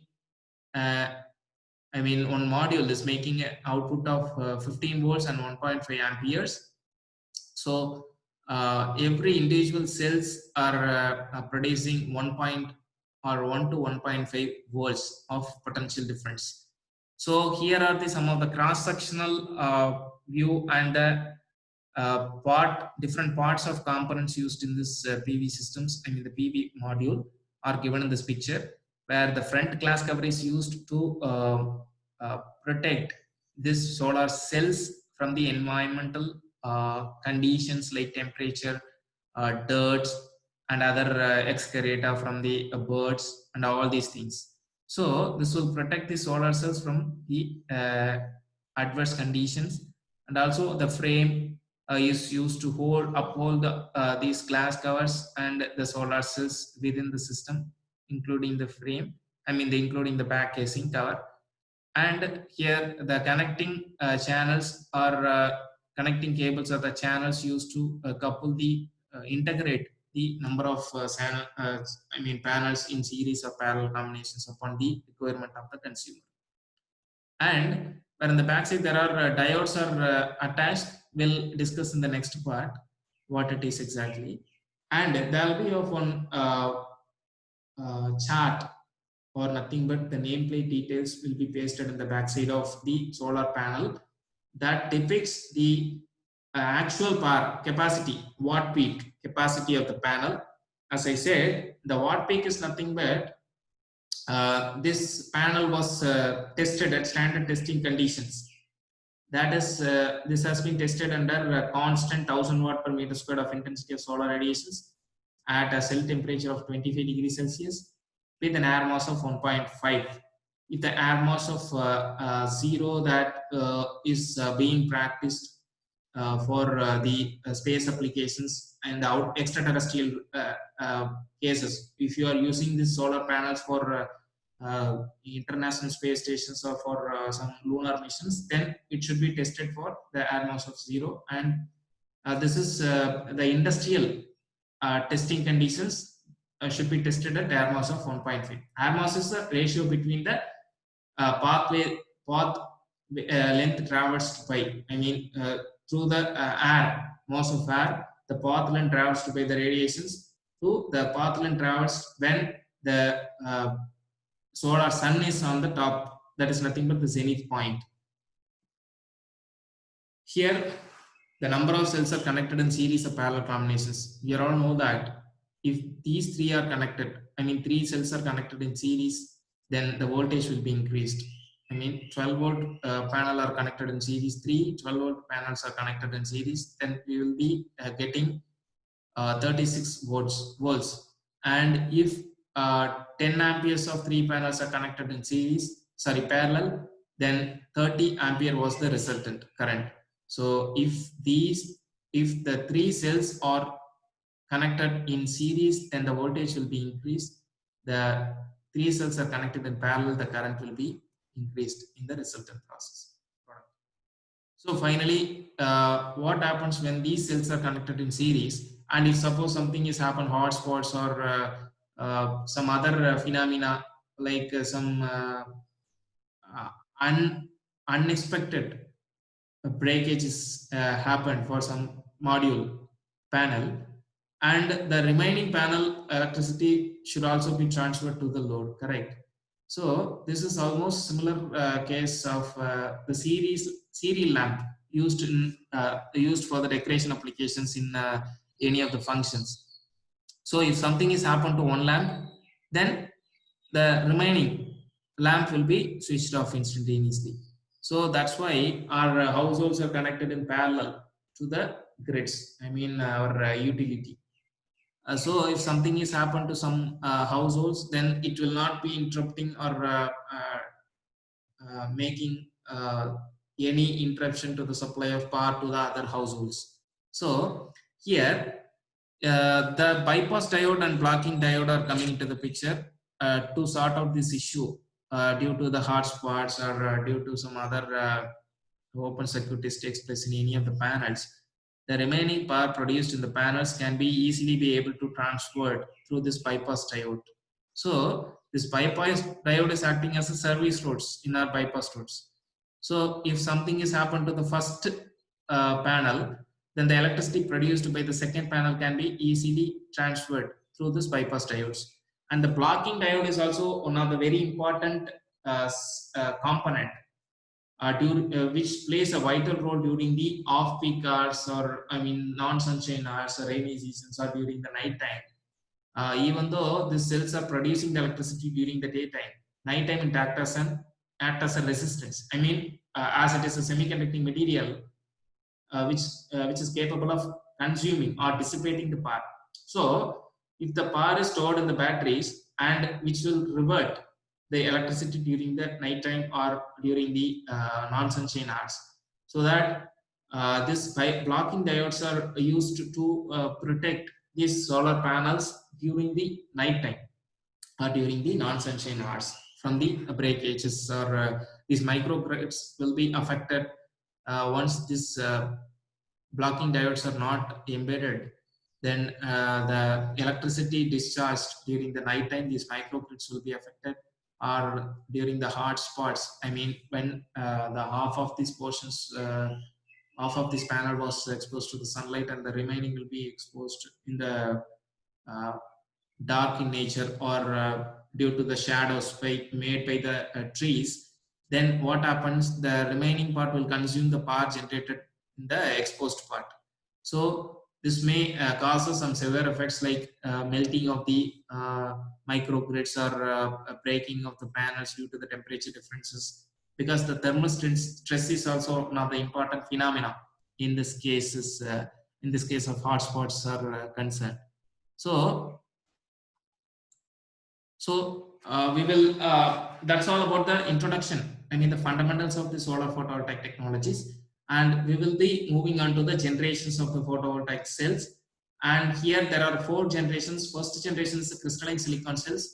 one module is making an output of 15 volts and 1.5 amperes. So every individual cells are producing 1 to 1.5 volts of potential difference. So here are some of the cross-sectional view and the different parts of components used in this PV systems. I mean, the PV module are given in this picture, where the front glass cover is used to protect this solar cells from the environmental conditions like temperature, dirt, and other excreta from the birds and all these things. So this will protect the solar cells from the adverse conditions, and also the frame is used to uphold these glass covers and the solar cells within the system, including the frame, including the back casing cover. And here the connecting channels are connecting cables are the channels used to couple the integrate the number of panels in series or parallel combinations upon the requirement of the consumer. And where in the back side there are diodes are attached. We'll discuss in the next part what it is exactly. And there will be of one chart, or nothing but the nameplate details will be pasted in the back side of the solar panel that depicts the actual power capacity, watt peak capacity of the panel. As I said, the watt peak is nothing but this panel was tested at standard testing conditions. That is, this has been tested under a constant 1000 watt per meter squared of intensity of solar radiations at a cell temperature of 25 degrees Celsius. with an air mass of 1.5. If the air mass of 0 that is being practiced for the space applications and the extraterrestrial cases, if you are using these solar panels for international space stations or for some lunar missions, then it should be tested for the air mass of 0. And this is the industrial testing conditions should be tested at air mass of 1.5. Air mass is the ratio between the path length traversed by, I mean, through the air, mass of air, the path length traversed by the radiations to the path length traversed when the solar sun is on the top, that is nothing but the zenith point. Here, the number of cells are connected in series of parallel combinations. We all know that if these three are connected, I mean 3 cells are connected in series, then the voltage will be increased. I mean 12 volt panel are connected in series, 3 12 volt panels are connected in series, then we will be getting 36 volts. And if 10 amperes of 3 panels are connected in parallel, then 30 ampere was the resultant current. So if the 3 cells are connected in series, then the voltage will be increased. The 3 cells are connected in parallel, the current will be increased in the resultant process. So finally, what happens when these cells are connected in series, and if suppose something is happened, hotspots or some other phenomena like some unexpected breakages happen for some module panel, and the remaining panel electricity should also be transferred to the load, correct? So this is almost similar case of the serial lamp used for the decoration applications in any of the functions. So if something is happened to one lamp, then the remaining lamp will be switched off instantaneously. So that's why our households are connected in parallel to the grids, I mean our utility. So if something is happened to some households, then it will not be interrupting or making any interruption to the supply of power to the other households. So here the bypass diode and blocking diode are coming into the picture to sort out this issue due to the hotspots or due to some other open circuit takes place in any of the panels. The remaining power produced in the panels can be easily be able to transferred through this bypass diode. So this bypass diode is acting as a service roads in our bypass roads. So if something is happened to the first panel, then the electricity produced by the second panel can be easily transferred through this bypass diodes. And the blocking diode is also one of the very important component which plays a vital role during the off-peak hours, or I mean non-sunshine hours or rainy seasons or during the night time. Even though these cells are producing the electricity during the daytime, nighttime it acts as a resistance. I mean, as it is a semiconducting material which is capable of consuming or dissipating the power. So if the power is stored in the batteries and which will revert the electricity during the nighttime or during the non-sunshine hours, so that this blocking diodes are used to protect these solar panels during the nighttime or during the non-sunshine hours from the breakages, or these microgrids will be affected once this blocking diodes are not embedded. Then the electricity discharged during the nighttime, these microgrids will be affected, or during the hot spots, I mean when the half of these portions, half of this panel was exposed to the sunlight and the remaining will be exposed in the dark in nature, or due to the shadows made by the trees, then what happens, the remaining part will consume the power generated in the exposed part. So this may cause some severe effects like melting of the microgrids, or breaking of the panels due to the temperature differences, because the thermal stress is also one of the important phenomena in this case of hotspots are concerned. So So we will, that's all about the introduction. I mean the fundamentals of the solar photovoltaic technologies. And we will be moving on to the generations of the photovoltaic cells. And here there are 4 generations. First generation is the crystalline silicon cells.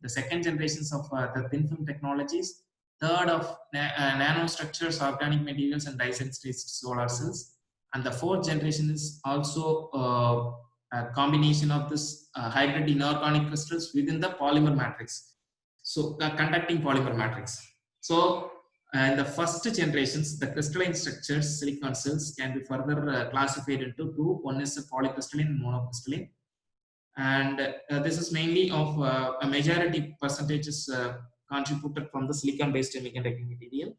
The second generations of the thin film technologies. Third of nanostructures, organic materials and dye-sensitized solar cells. And the fourth generation is also a combination of this hybrid inorganic crystals within the polymer matrix. So conducting polymer matrix. So in the first generations, the crystalline structures, silicon cells, can be further classified into 2. One is a polycrystalline and monocrystalline. And this is mainly of a majority percentages contributed from the silicon based semiconductor material.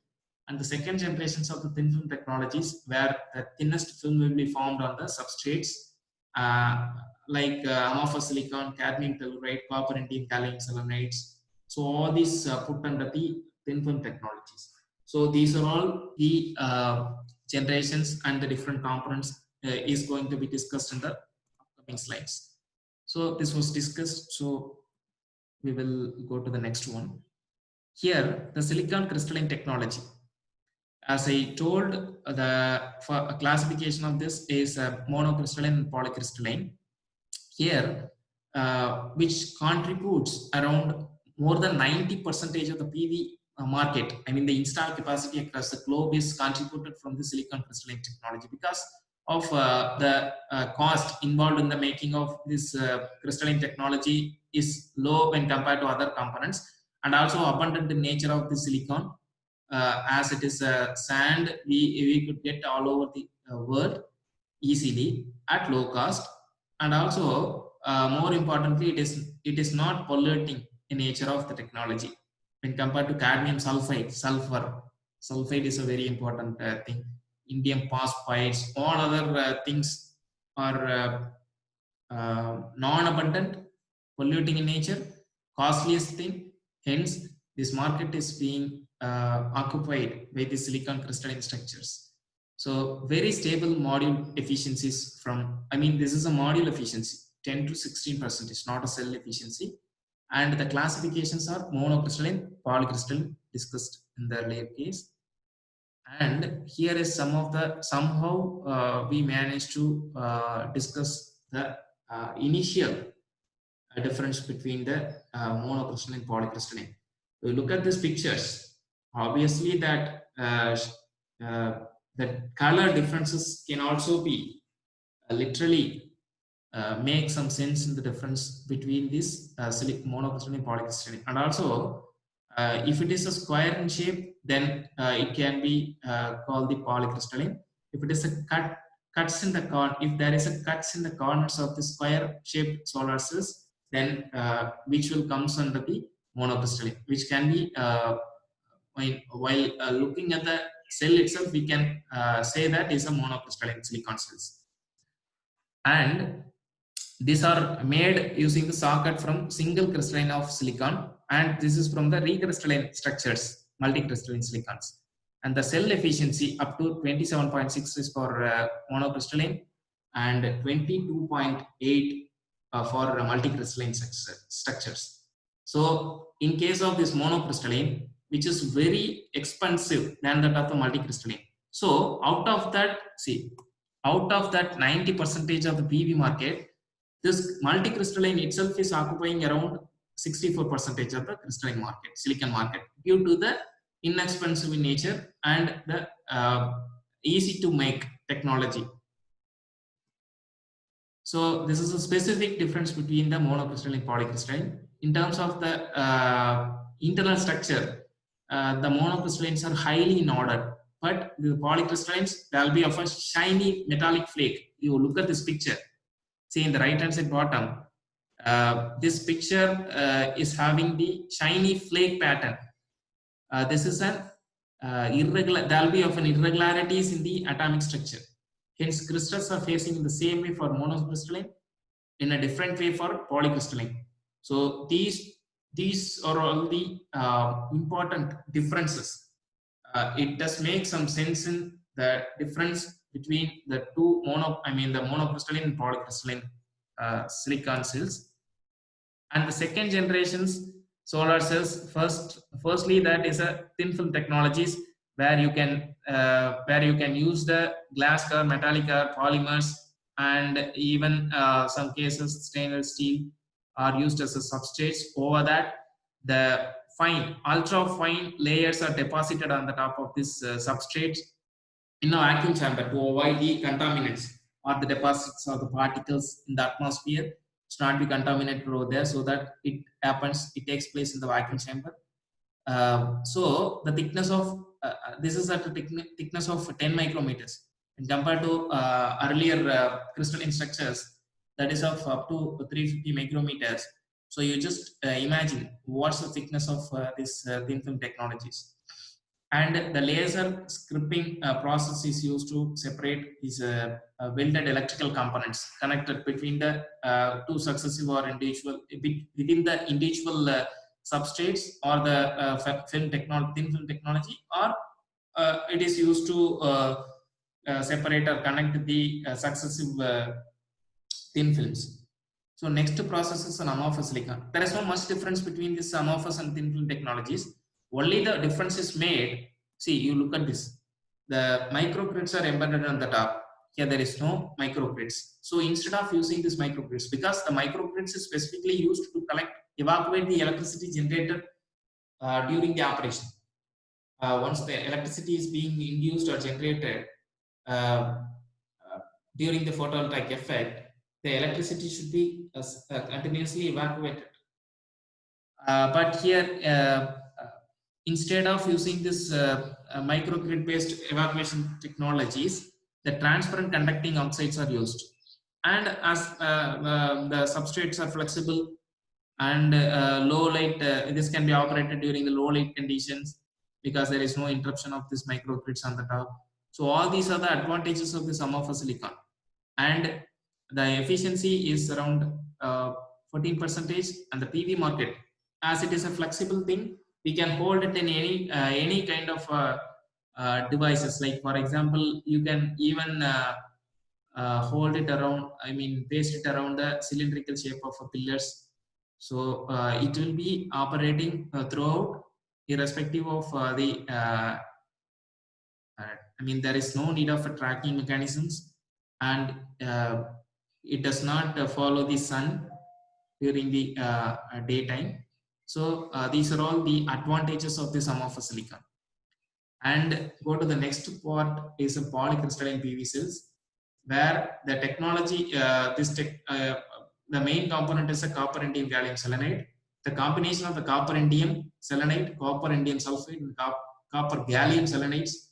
And the second generations of the thin film technologies, where the thinnest film will be formed on the substrates like amorphous silicon, cadmium telluride, copper, indium, gallium selenides. So all these put under the thin film technologies. So these are all the generations and the different components is going to be discussed in the upcoming slides. So this was discussed. So we will go to the next one. Here, the silicon crystalline technology. As I told, for a classification of this is monocrystalline and polycrystalline. Here, which contributes around more than 90% of the PV market. I mean, the installed capacity across the globe is contributed from the silicon crystalline technology because of the cost involved in the making of this crystalline technology is low when compared to other components, and also abundant in nature of the silicon. As it is sand, we could get all over the world easily at low cost, and also more importantly, it is not polluting in nature of the technology when compared to cadmium sulfide. Sulfide is a very important thing. Indium phosphides, all other things are non-abundant, polluting in nature, costliest thing. Hence, this market is being occupied by the silicon crystalline structures. So very stable module efficiencies from, I mean, this is a module efficiency, 10 to 16%, not a cell efficiency. And the classifications are monocrystalline, polycrystalline, discussed in the earlier case. And here is some of the, somehow we managed to discuss the initial difference between the monocrystalline and polycrystalline. We look at these pictures, obviously that the color differences can also be literally make some sense in the difference between this monocrystalline and polycrystalline. And also if it is a square in shape, then it can be called the polycrystalline. If it is a cuts in the if there is a cuts in the corners of the square shaped solar cells, then which will comes under the monocrystalline, which can be while looking at the cell itself, we can say that is a monocrystalline silicon cells. And these are made using the socket from single crystalline of silicon, and this is from the recrystalline structures, multicrystalline silicons. And the cell efficiency up to 27.6 is for monocrystalline and 22.8 for multicrystalline structures. So in case of this monocrystalline, which is very expensive than that of the multicrystalline. So out of that, see, out of that 90% of the PV market, this multicrystalline itself is occupying around 64% of the crystalline market, silicon market, due to the inexpensive in nature and the easy to make technology. So this is a specific difference between the monocrystalline and polycrystalline. In terms of the internal structure, the monocrystallines are highly in order, but the polycrystallines, there will be of a shiny metallic flake. You look at this picture, see in the right hand side bottom, this picture is having the shiny flake pattern. This is an irregular, there will be often irregularities in the atomic structure. Hence, crystals are facing in the same way for monocrystalline, in a different way for polycrystalline. So these are all the important differences. It does make some sense in the difference between the two the monocrystalline and polycrystalline silicon cells. And the second generations, solar cells. Firstly, that is a thin film technologies where you can use the glass cover, metallic cover, polymers, and even some cases stainless steel are used as a substrates. Over that, the fine, ultra fine layers are deposited on the top of this substrate in a vacuum chamber to avoid the contaminants or the deposits or the particles in the atmosphere should not be contaminated over there, so that it takes place in the vacuum chamber. So the thickness of this is at a thickness of 10 micrometers, and compared to earlier crystalline structures that is of up to 350 micrometers. So you just imagine what's the thickness of this thin film technologies. And the laser scripting process is used to separate these welded electrical components connected between the two successive or individual within the individual substrates or the thin film technology, or it is used to separate or connect the successive thin films. So next process is an amorphous silicon. There is no much difference between this amorphous and thin film technologies. Only the difference is made. See, you look at this. The microgrids are embedded on the top. Here there is no microgrids. So instead of using this microgrids, because the microgrids is specifically used to evacuate the electricity generated during the operation. Once the electricity is being induced or generated during the photovoltaic effect, the electricity should be continuously evacuated. But here, instead of using this microgrid based evacuation technologies, the transparent conducting oxides are used. And as the substrates are flexible and low light, this can be operated during the low light conditions because there is no interruption of this microgrids on the top. So all these are the advantages of this amorphous silicon. And the efficiency is around 14%, and the PV market, as it is a flexible thing, we can hold it in any kind of devices. Like for example, you can even hold it around, I mean paste it around the cylindrical shape of pillars. So it will be operating throughout, irrespective of I mean there is no need of tracking mechanisms, and it does not follow the sun during the daytime. So these are all the advantages of this amorphous silicon. And go to the next part is a polycrystalline PV cells, where the technology, the main component is a copper indium gallium selenide. The combination of the copper indium selenide, copper indium sulfide, and copper gallium selenides,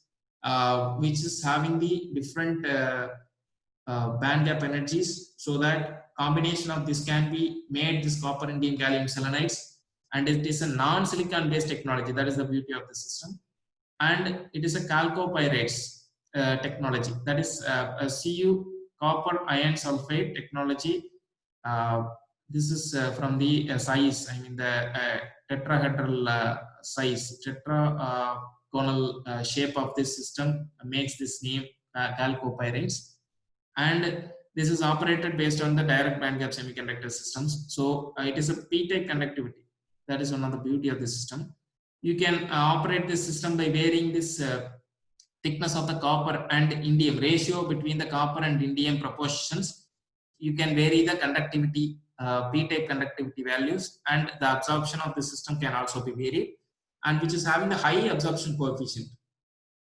which is having the different band gap energies, so that combination of this can be made this copper indium gallium selenides, and it is a non-silicon based technology. That is the beauty of the system. And it is a chalcopyrates technology, that is a Cu copper iron sulfate technology. This is from the size, I mean the tetrahedral size, tetragonal shape of this system makes this name chalcopyrates. And this is operated based on the direct bandgap semiconductor systems. So it is a p-type conductivity. That is one of the beauty of the system. You can operate this system by varying this thickness of the copper and indium ratio between the copper and indium proportions. You can vary the conductivity, p-type conductivity values, and the absorption of the system can also be varied, and which is having the high absorption coefficient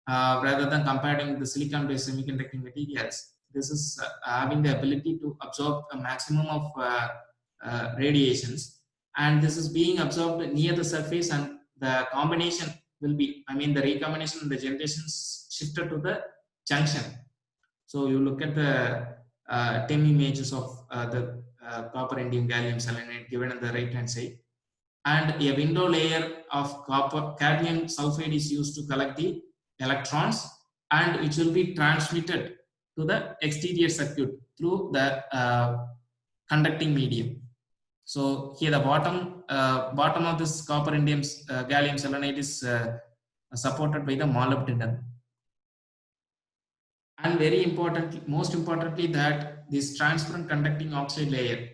rather than comparing with the silicon-based semiconducting materials. This is having the ability to absorb a maximum of radiations, and this is being absorbed near the surface, and the combination will be, I mean the recombination and the generations shifted to the junction. So you look at the 10 images of the copper indium gallium selenide given on the right hand side, and a window layer of copper cadmium sulfide is used to collect the electrons, and it will be transmitted to the exterior circuit through the conducting medium. So here the bottom of this copper indium gallium selenide is supported by the molybdenum. And very importantly, most importantly, that this transparent conducting oxide layer,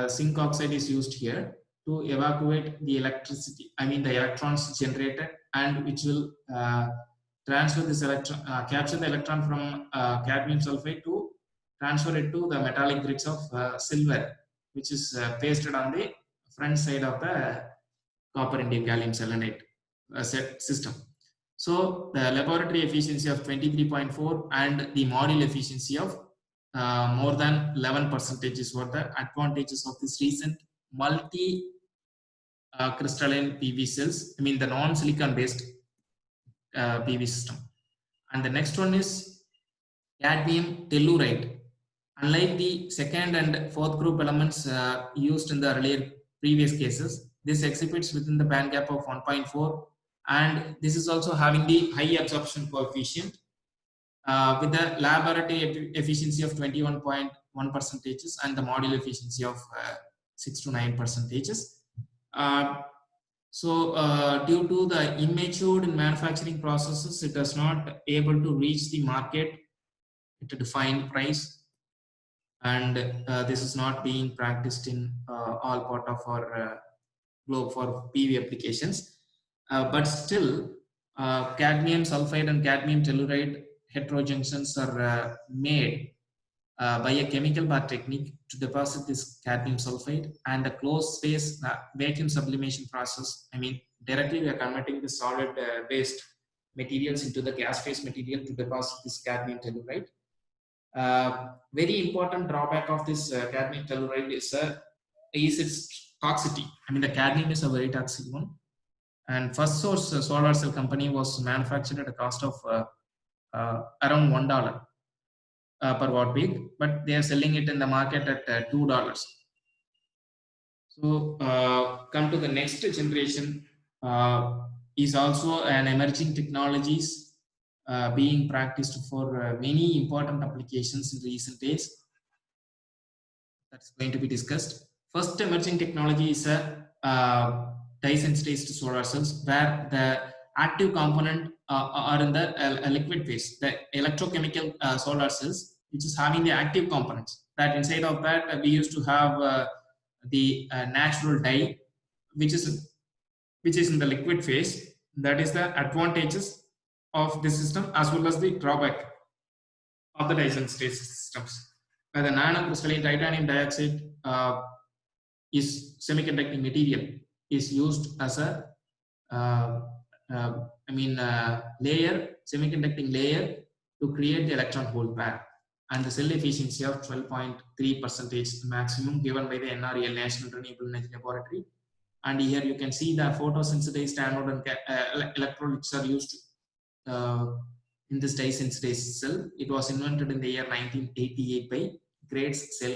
zinc oxide is used here. to evacuate the electricity, I mean the electrons generated, and which will transfer this electron, capture the electron from cadmium sulfide to transfer it to the metallic grids of silver, which is pasted on the front side of the copper indium gallium selenide system. So the laboratory efficiency of 23.4 and the module efficiency of more than 11% were the advantages of this recent multi crystalline PV cells, I mean the non-silicon based PV system. And the next one is cadmium telluride. Unlike the second and fourth group elements used in the earlier previous cases, this exhibits within the band gap of 1.4, and this is also having the high absorption coefficient with the laboratory efficiency of 21.1% and the module efficiency of 6 to 9%. Due to the immature manufacturing processes, it is not able to reach the market at a defined price, and this is not being practiced in all part of our globe for PV applications. But still, cadmium sulfide and cadmium telluride heterojunctions are made by a chemical bath technique to deposit this cadmium sulfide, and the closed space vacuum sublimation process. I mean, directly we are converting the solid based materials into the gas phase material to deposit this cadmium telluride. Very important drawback of this cadmium telluride is its toxicity. I mean, the cadmium is a very toxic one. And First Source solar cell company was manufactured at a cost of around $1 per watt peak, but they are selling it in the market at $2. So come to the next generation is also an emerging technologies being practiced for many important applications in recent days. That's going to be discussed. First emerging technology is a dye-sensitized solar cells, where the active component are in the liquid phase. The electrochemical solar cells, which is having the active components. That inside of that we used to have the natural dye, which is in the liquid phase. That is the advantages of this system as well as the drawback of the dye-sensitized systems. Where the nanocrystalline titanium dioxide is semiconducting material is used as a layer, semiconducting layer to create the electron hole pair, and the cell efficiency of 12.3% maximum given by the NREL, National Renewable Energy Laboratory. And here you can see the photosensitized anode and electrolytes are used in this dye-sensitized cell. It was invented in the year 1988 by Graetz Cell,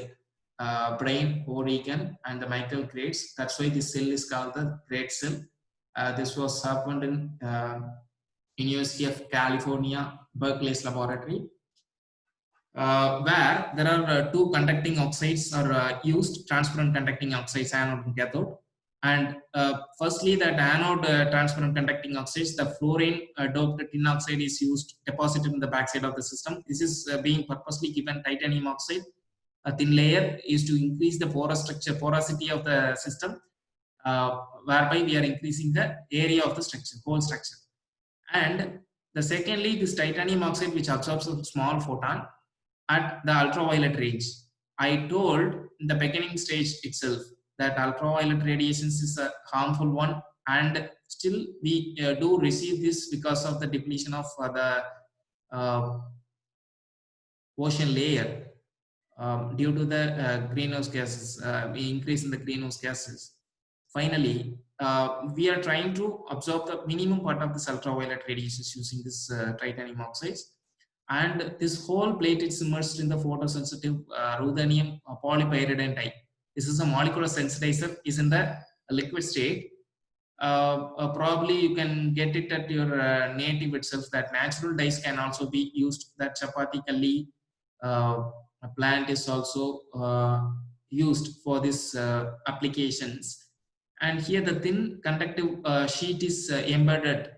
Brian O'Regan and the Michael Graetz. That's why this cell is called the Graetz cell. This was happened in University of California, Berkeley's laboratory, where there are two conducting oxides are used, transparent conducting oxides, anode and cathode. And firstly, that anode transparent conducting oxides, the fluorine doped tin oxide is used, deposited in the backside of the system. This is being purposely given titanium oxide. A thin layer is to increase the porosity of the system, whereby we are increasing the area of the structure, whole structure. And the secondly, this titanium oxide, which absorbs a small photon at the ultraviolet range. I told in the beginning stage itself that ultraviolet radiations is a harmful one, and still we do receive this because of the depletion of the ocean layer. Due to the greenhouse gases, we increase in the greenhouse gases. Finally, we are trying to absorb the minimum part of this ultraviolet radiations using this titanium oxides. And this whole plate is immersed in the photosensitive ruthenium polypyridine dye. This is a molecular sensitizer, is in the liquid state. Probably you can get it at your native itself, that natural dyes can also be used. That chapati kalli plant is also used for this applications. And here the thin conductive sheet is embedded,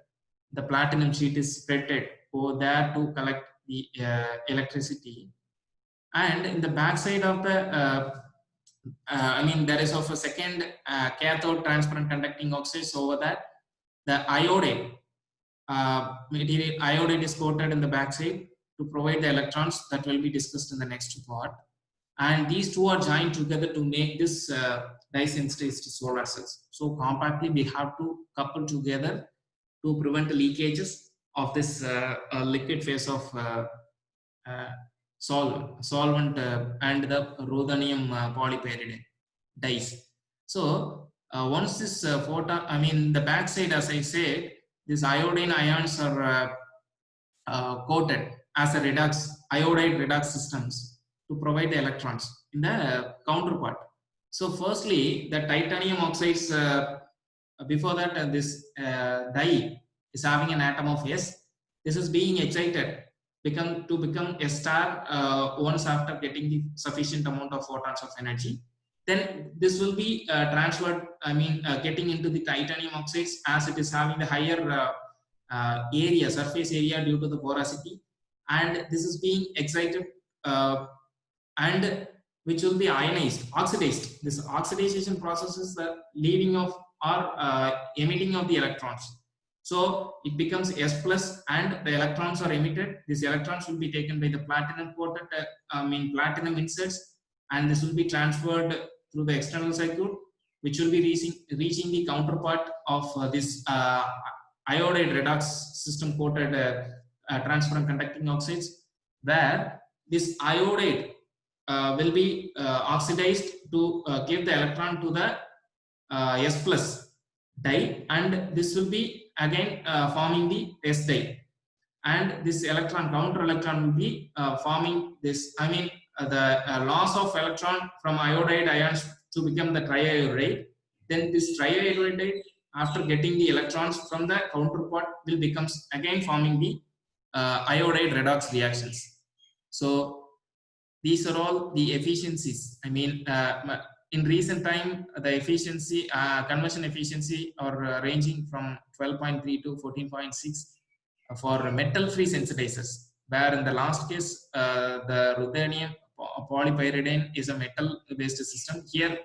the platinum sheet is spreaded over there to collect the electricity. And in the back side of I mean, there is of a second cathode transparent conducting oxides over that. The iodide material, iodide is coated in the backside to provide the electrons that will be discussed in the next part. And these two are joined together to make this dye-sensitized solar cells. So compactly we have to couple together to prevent leakages of this liquid phase of uh, solvent and the ruthenium polypyrrolidine dyes. So once this photon, I mean the backside, as I said, these iodine ions are coated as a iodide redox systems to provide the electrons in the counterpart. So firstly, the titanium oxides, before that this dye is having an atom of S. This is being excited to become a star once after getting the sufficient amount of photons of energy. Then this will be transferred, I mean getting into the titanium oxides, as it is having the higher area, surface area due to the porosity, and this is being excited and which will be ionized, oxidized. This oxidization process is the leaving of or emitting of the electrons. So it becomes S plus and the electrons are emitted. These electrons will be taken by the platinum coated, platinum inserts, and this will be transferred through the external circuit, which will be reaching the counterpart of this iodide redox system coated transparent conducting oxides, where this iodide will be oxidized to give the electron to the S plus dye, and this will be again forming the S dye, and this electron counter electron will be forming this, the loss of electron from iodide ions to become the triiodide. Then this triiodide, after getting the electrons from the counterpart, will becomes again forming the iodide redox reactions. So these are all the efficiencies. In recent time, the efficiency, conversion efficiency are ranging from 12.3 to 14.6 for metal-free sensitizers, where in the last case, the ruthenium polypyrrolidine is a metal-based system. Here,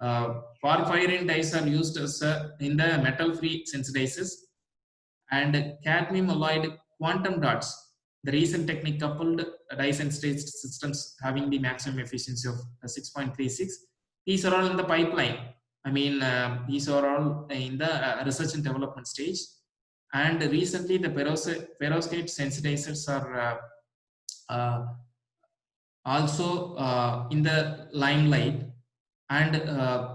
porphyrin dyes are used as in the metal-free sensitizers, and cadmium alloyed quantum dots, the recent technique coupled dye-sensitized systems having the maximum efficiency of 6.36. These are all in the pipeline. These are all in the research and development stage. And recently, the perovskite sensitizers are also in the limelight. And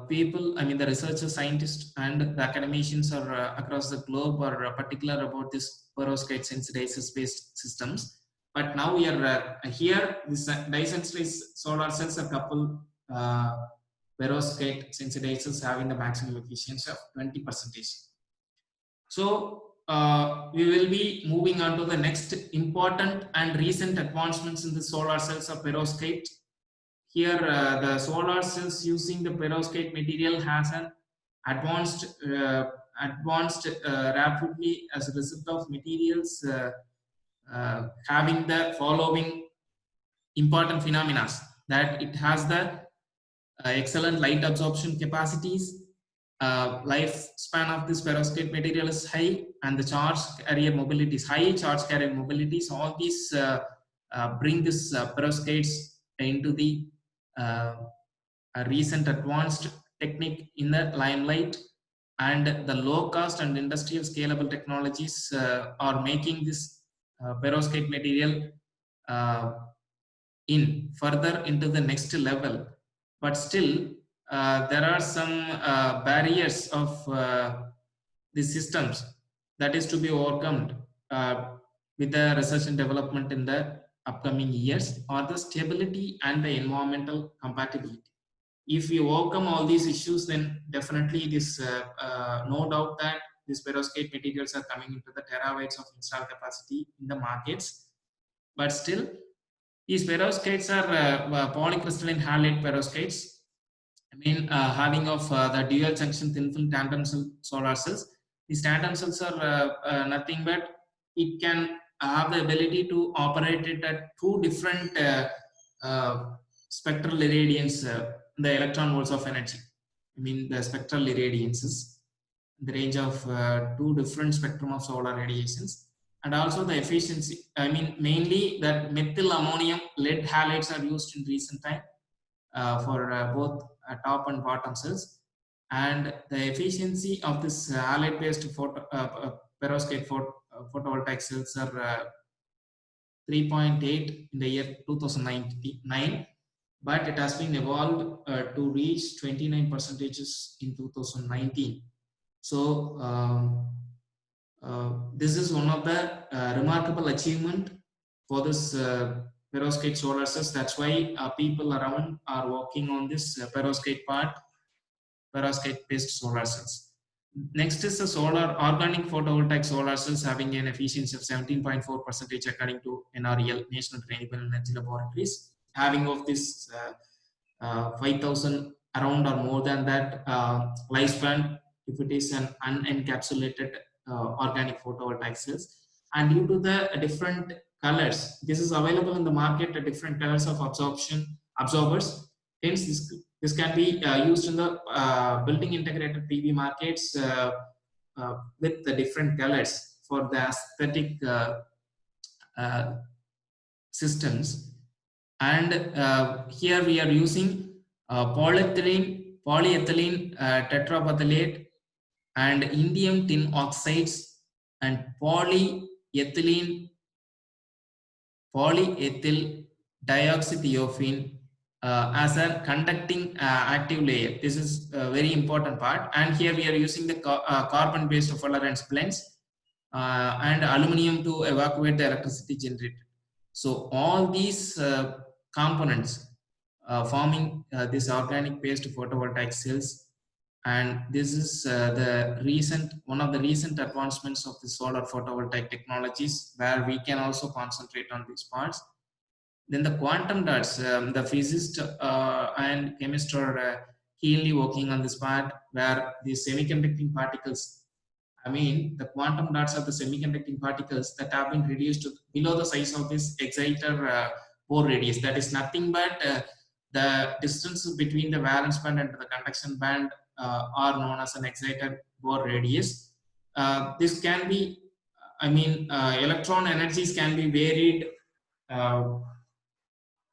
people, the researchers, scientists, and the academicians are across the globe are particular about this perovskite sensitizers based systems. But now we are here, this dye-sensitized solar cells are coupled perovskite sensitizers having the maximum efficiency of 20%. So we will be moving on to the next important and recent advancements in the solar cells of perovskite. Here, the solar cells using the perovskite material has an advanced rapidly as a result of materials having the following important phenomena: that it has the excellent light absorption capacities, lifespan of this perovskite material is high, and the charge carrier mobility is high. Charge carrier mobilities, all these bring this perovskites into the a recent advanced technique in the limelight, and the low cost and industrial scalable technologies are making this perovskite material in further into the next level. But still there are some barriers of these systems that is to be overcome with the research and development in the upcoming years, or the stability and the environmental compatibility. If we overcome all these issues, then definitely this no doubt that these perovskite materials are coming into the terabytes of installed capacity in the markets. But still, these perovskites are polycrystalline halide perovskites, having of the dual junction thin film tandem cell solar cells. These tandem cells are nothing but it can have the ability to operate it at two different spectral irradiance, the electron volts of energy. I mean the spectral irradiances, the range of two different spectrum of solar radiations, and also the efficiency. I mean mainly that methyl ammonium lead halides are used in recent time for both top and bottom cells, and the efficiency of this halide based perovskite photovoltaic cells are 3.8 in the year 2009, but it has been evolved to reach 29 percentages in 2019. So this is one of the remarkable achievement for this perovskite solar cells. That's why people around are working on this perovskite based solar cells. Next is the solar organic photovoltaic solar cells having an efficiency of 17.4% according to NREL, National Renewable Energy Laboratories, having of this 5,000 around or more than that lifespan if it is an unencapsulated organic photovoltaic cells. And due to the different colors, this is available in the market, different colors of absorbers. Hence, this can be used in the building integrated PV markets with the different colors for the aesthetic systems. And here we are using polyethylene tetrabetylate and indium tin oxides and polyethyl dioxythiophene as a conducting active layer. This is a very important part. And here we are using the carbon based fullerene blends and aluminum to evacuate the electricity generated. So all these components forming this organic based photovoltaic cells, and this is one of the recent advancements of the solar photovoltaic technologies, where we can also concentrate on these parts. Then the quantum dots, the physicist and chemist are keenly working on this part, where the semiconducting particles, I mean the quantum dots are the semiconducting particles that have been reduced to below the size of this exciter Bohr radius. That is nothing but the distance between the valence band and the conduction band are known as an exciter Bohr radius. This can be, electron energies can be varied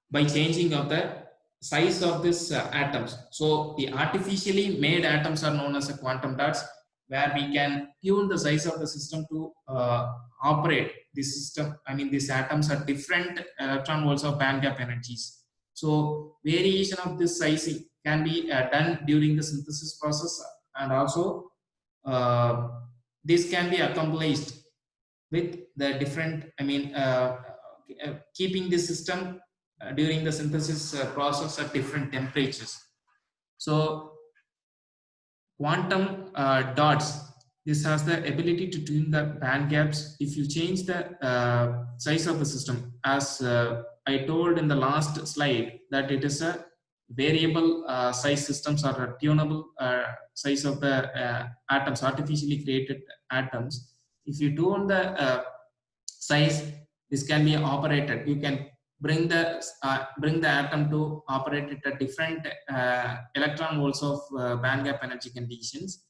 by changing of the size of this atoms. So the artificially made atoms are known as a quantum dots, where we can tune the size of the system to operate this system. I mean, these atoms are different electron volts of band gap energies. So variation of this sizing can be done during the synthesis process, and also this can be accomplished with the different, keeping the system during the synthesis process at different temperatures. So quantum dots, this has the ability to tune the band gaps if you change the size of the system. As I told in the last slide, that it is a variable size systems, or a tunable size of the atoms, artificially created atoms. If you tune the size, this can be operated. You can bring the atom to operate it at different electron volts of band gap energy conditions.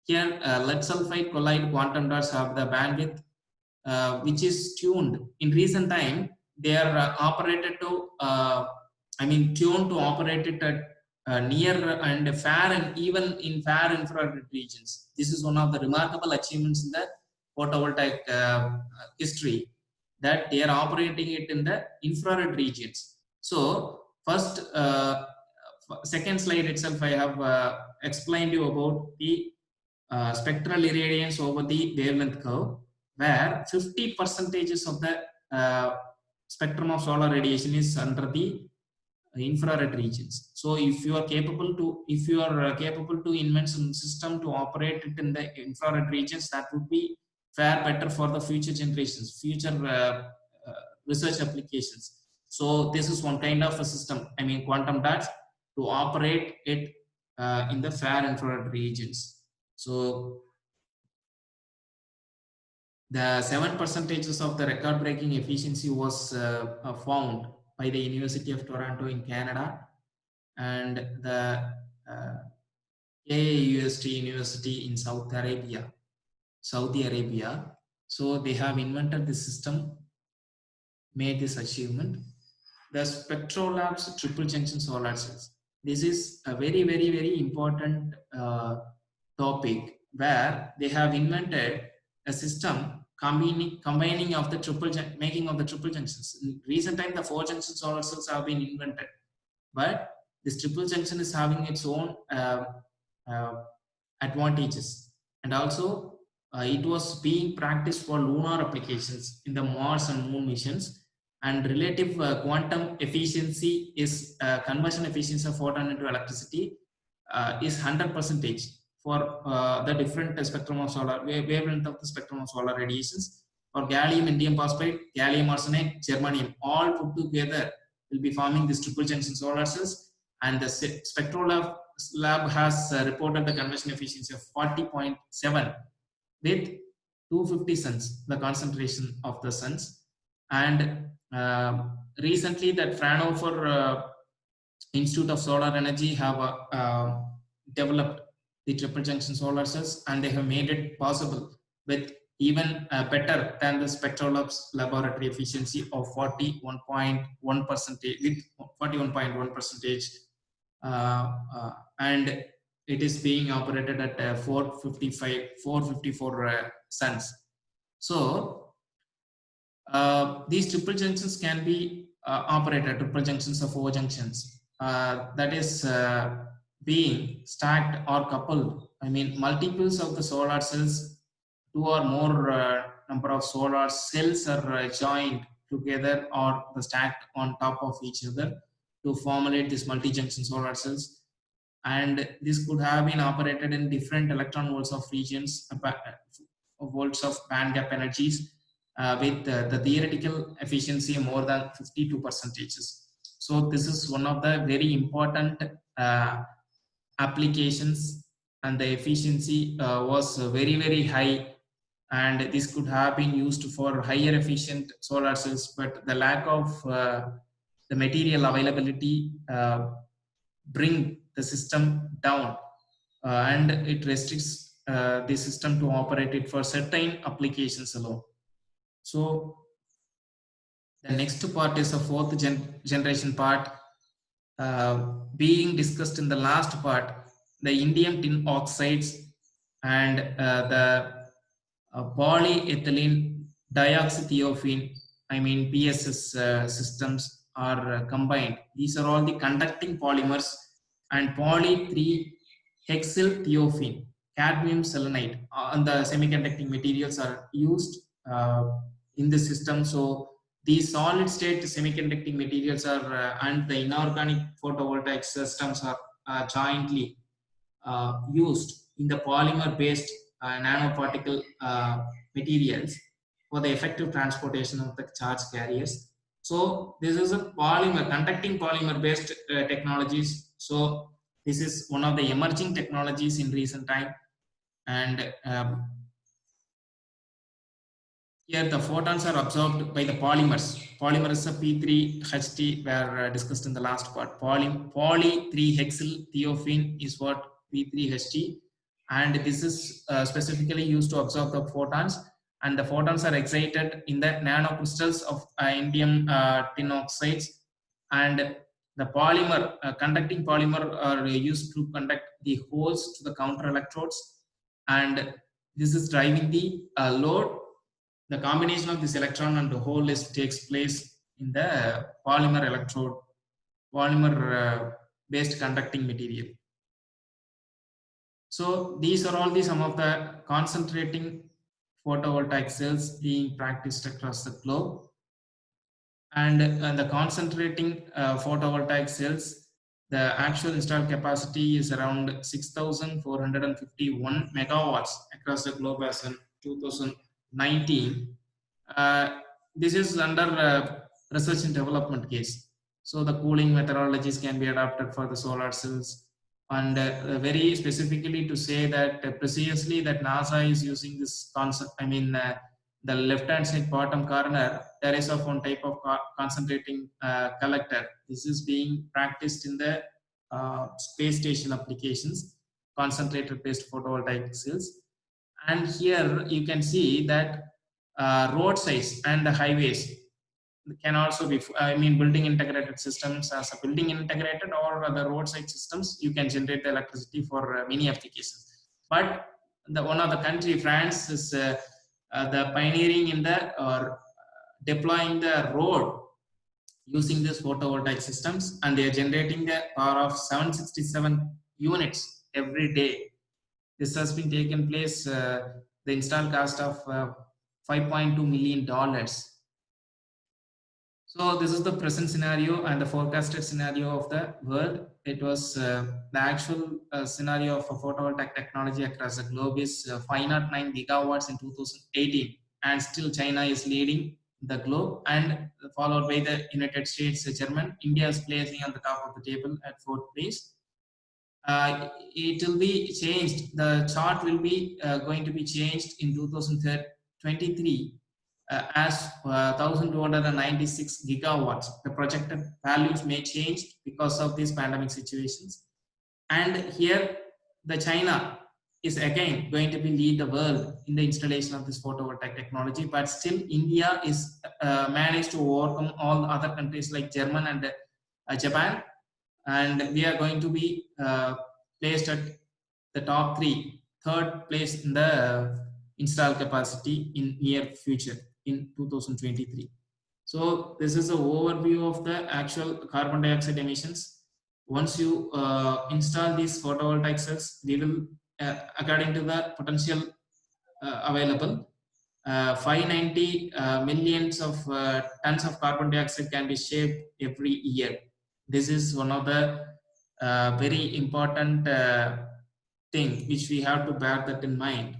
Here, lead sulfide colloid quantum dots have the bandwidth which is tuned. In recent time, they are operated to, tuned to operate it at near and far, and even in far infrared regions. This is one of the remarkable achievements in the photovoltaic history, that they are operating it in the infrared regions. So first, second slide itself, I have explained you about the spectral irradiance over the wavelength curve, where 50% of the spectrum of solar radiation is under the infrared regions. So if you are capable to invent some system to operate it in the infrared regions, that would be far better for the future generations, future research applications. So this is one kind of a system, quantum dots, to operate it in the far infrared regions. So the 7% of the record-breaking efficiency was found by the University of Toronto in Canada, and the AAUST University in Saudi Arabia. So they have invented this system, made this achievement. The Spectrolabs triple junction solar cells. This is a very, very, very important topic where they have invented a system combining of the making of the triple junctions. In recent time, the four junction solar cells have been invented, but this triple junction is having its own uh, advantages, and also it was being practiced for lunar applications in the Mars and Moon missions. And relative quantum efficiency is conversion efficiency of photon into electricity is 100% for the different spectrum of solar wavelength of the spectrum of solar radiations. For gallium, indium phosphide, gallium arsenide, germanium, all put together will be forming these triple junction solar cells. And the Spectrolab has reported the conversion efficiency of 40.7 with 250 suns, the concentration of the suns. And recently that Fraunhofer Institute of Solar Energy have developed the triple junction solar cells, and they have made it possible with even better than the Spectrolabs laboratory efficiency of 41.1% with 41.1%, and it is being operated at 454 suns. So these triple junctions can be operated, triple junctions of four junctions, that is being stacked or coupled. I mean, multiples of the solar cells, two or more number of solar cells are joined together or stacked on top of each other to formulate these multi-junction solar cells. And this could have been operated in different electron volts of regions, volts of band gap energies, with the theoretical efficiency more than 52%. So this is one of the very important applications, and the efficiency was very, very high, and this could have been used for higher efficient solar cells, but the lack of the material availability bring the system down, and it restricts the system to operate it for certain applications alone. So the next part is the fourth generation part, being discussed in the last part, the indium tin oxides and the polyethylene dioxythiophene, I mean PSS systems are combined. These are all the conducting polymers, and poly 3-hexylthiophene, cadmium selenide, and the semiconducting materials are used in the system. So these solid state semiconducting materials are and the inorganic photovoltaic systems are jointly used in the polymer based nanoparticle materials for the effective transportation of the charge carriers. So this is a conducting polymer based technologies. So this is one of the emerging technologies in recent time. And here the photons are absorbed by the polymers. Polymers of P3HT were discussed in the last part. Poly 3-hexylthiophene is what P3HT, and this is specifically used to absorb the photons, and the photons are excited in the nanocrystals of indium tin oxides, and the polymer conducting polymer are used to conduct the holes to the counter electrodes, and this is driving the load. The combination of this electron and the hole takes place in the polymer electrode, polymer based conducting material. So these are all some of the concentrating photovoltaic cells being practiced across the globe. And the concentrating photovoltaic cells, the actual installed capacity is around 6,451 megawatts across the globe as in 2019. This is under research and development case. So the cooling methodologies can be adapted for the solar cells, and very specifically to say that precisely that NASA is using this concept. I mean, the left hand side bottom corner, there is of one type of concentrating collector. This is being practiced in the space station applications, concentrated based photovoltaic cells. And here you can see that roadsides and the highways can also be, building integrated systems, as a building integrated or the roadside systems, you can generate the electricity for many applications. But one of the country, France, is the pioneering in the or deploying the road using these photovoltaic systems, and they are generating the power of 767 units every day. This has been taken place, the install cost of $5.2 million. So this is the present scenario and the forecasted scenario of the world. It was the actual scenario of a photovoltaic technology across the globe is 509 gigawatts in 2018, and still China is leading the globe, and followed by the United States, Germany. India is placing on the top of the table at 4th place. It will be changed. The chart will be going to be changed in 2023 as 1,296 gigawatts. The projected values may change because of these pandemic situations. And here, the China is again going to be lead the world in the installation of this photovoltaic technology, but still India is managed to overcome all other countries like Germany and Japan, and we are going to be placed at the top 3rd place in the install capacity in near future in 2023. So this is an overview of the actual carbon dioxide emissions. Once you install these photovoltaic cells, we will, according to the potential available, 590 millions of tons of carbon dioxide can be saved every year. This is one of the very important thing which we have to bear that in mind.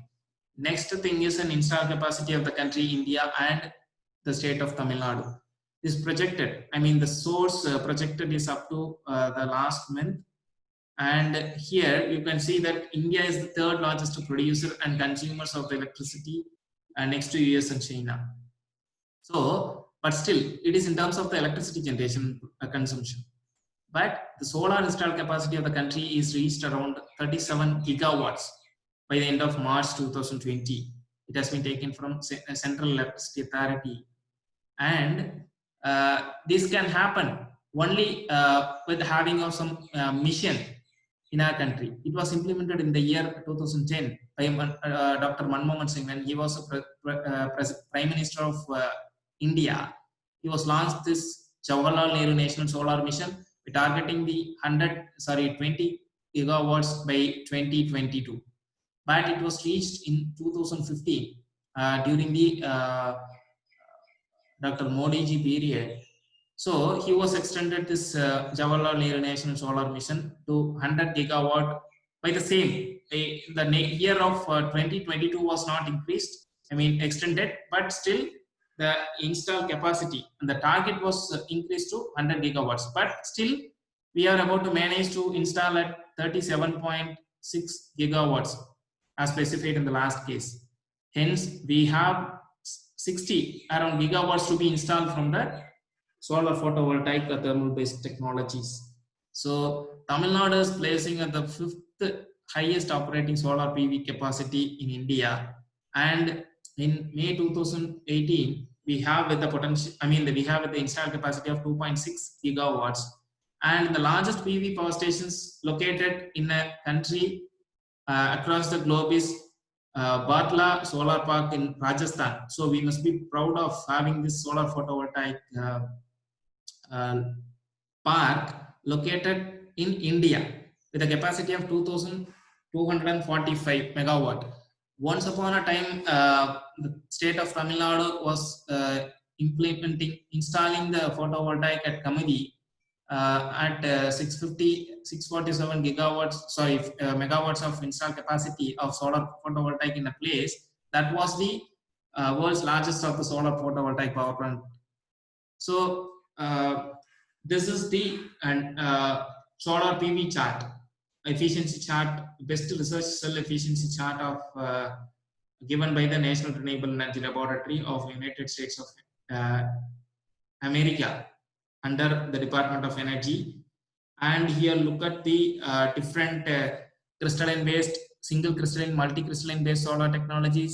Next thing is an install capacity of the country India and the state of Tamil Nadu. Is projected, the source projected is up to the last month, and here you can see that India is the 3rd largest producer and consumers of the electricity, next to US and China. So, but still it is in terms of the electricity generation consumption. But the solar installed capacity of the country is reached around 37 gigawatts by the end of March 2020. It has been taken from Central Electricity Authority, and this can happen only with having of some mission in our country. It was implemented in the year 2010 by Dr. Manmohan Singh when he was Prime Minister of India. He was launched this Jawaharlal Nehru National Solar Mission, targeting the 20 gigawatts by 2022. But it was reached in 2015 during the Dr. Modi ji period. So he was extended this Jawaharlal Nehru National Solar Mission to 100 gigawatt by the same. The year of 2022 was not increased, extended, but still the install capacity and the target was increased to 100 gigawatts. But still we are about to manage to install at 37.6 gigawatts as specified in the last case. Hence, we have 60 around gigawatts to be installed from the solar photovoltaic or thermal based technologies. So Tamil Nadu is placing at the 5th highest operating solar PV capacity in India, and in May 2018 we have with the potential, we have with the installed capacity of 2.6 gigawatts, and the largest PV power stations located in a country across the globe is Batla Solar Park in Rajasthan. So we must be proud of having this solar photovoltaic park located in India with a capacity of 2,245 megawatt. Once upon a time, the state of Tamil Nadu was installing the photovoltaic at Kamadi at 647 megawatts of installed capacity of solar photovoltaic in a place that was the world's largest of the solar photovoltaic power plant. So this is the solar PV chart, efficiency chart, best research cell efficiency chart of given by the National Renewable Energy Laboratory of United States of America under the Department of Energy. And here look at the different crystalline based, single crystalline, multi-crystalline based solar technologies,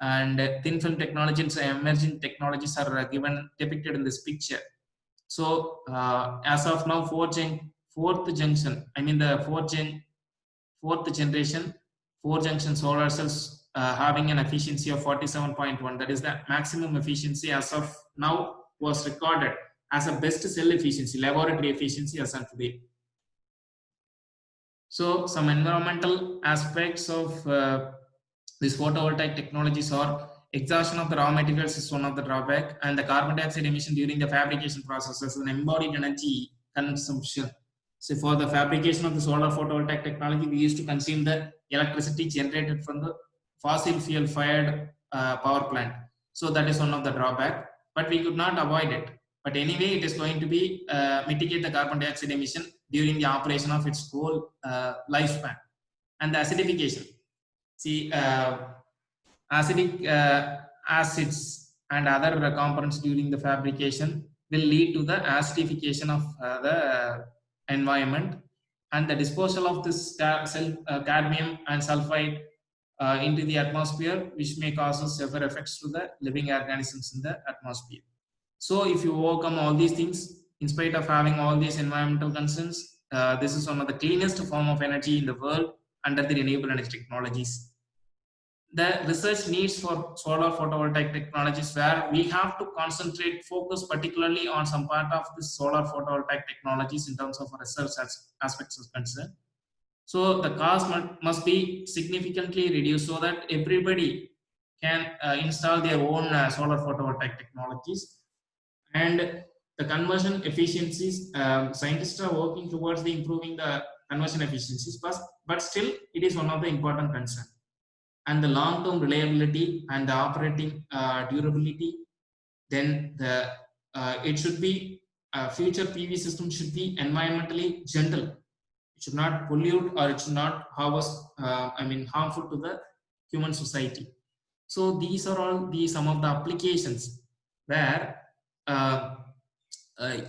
and thin film technologies and emerging technologies are given depicted in this picture. So as of now, fourth junction, I mean the fourth generation 4-junction solar cells having an efficiency of 47.1. That is the maximum efficiency as of now was recorded as a best cell efficiency, laboratory efficiency as of today. So some environmental aspects of these photovoltaic technologies are exhaustion of the raw materials is one of the drawback, and the carbon dioxide emission during the fabrication process is an embodied energy consumption. So for the fabrication of the solar photovoltaic technology, we used to consume the electricity generated from the fossil fuel fired power plant. So that is one of the drawback, but we could not avoid it. But anyway, it is going to be mitigate the carbon dioxide emission during the operation of its whole lifespan. And the acidification. See, acidic acids and other components during the fabrication will lead to the acidification of the environment, and the disposal of this cadmium and sulfide into the atmosphere, which may cause severe effects to the living organisms in the atmosphere. So if you overcome all these things, in spite of having all these environmental concerns, this is one of the cleanest form of energy in the world under the renewable energy technologies. The research needs for solar photovoltaic technologies, where we have to concentrate, focus particularly on some part of the solar photovoltaic technologies in terms of research aspects is concerned. So the cost must be significantly reduced so that everybody can install their own solar photovoltaic technologies. And the conversion efficiencies, scientists are working towards the improving the conversion efficiencies, but still it is one of the important concerns. And the long-term reliability and the operating durability, then the it should be future PV system should be environmentally gentle. It should not pollute, or it should not harmful to the human society. So these are all some of the applications where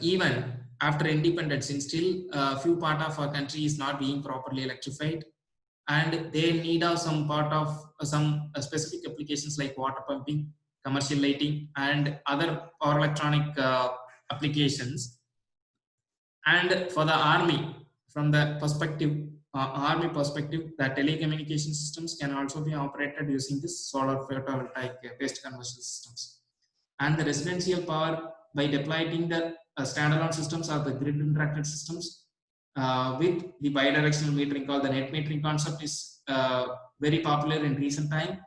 even after independence, still few part of our country is not being properly electrified, and they need some part of some specific applications like water pumping, commercial lighting, and other power electronic applications. And for the army, from the army perspective, the telecommunication systems can also be operated using this solar photovoltaic based conversion systems. And the residential power, by deploying the standalone systems or the grid interacted systems, with the bidirectional metering, called the net metering concept, is very popular in recent time.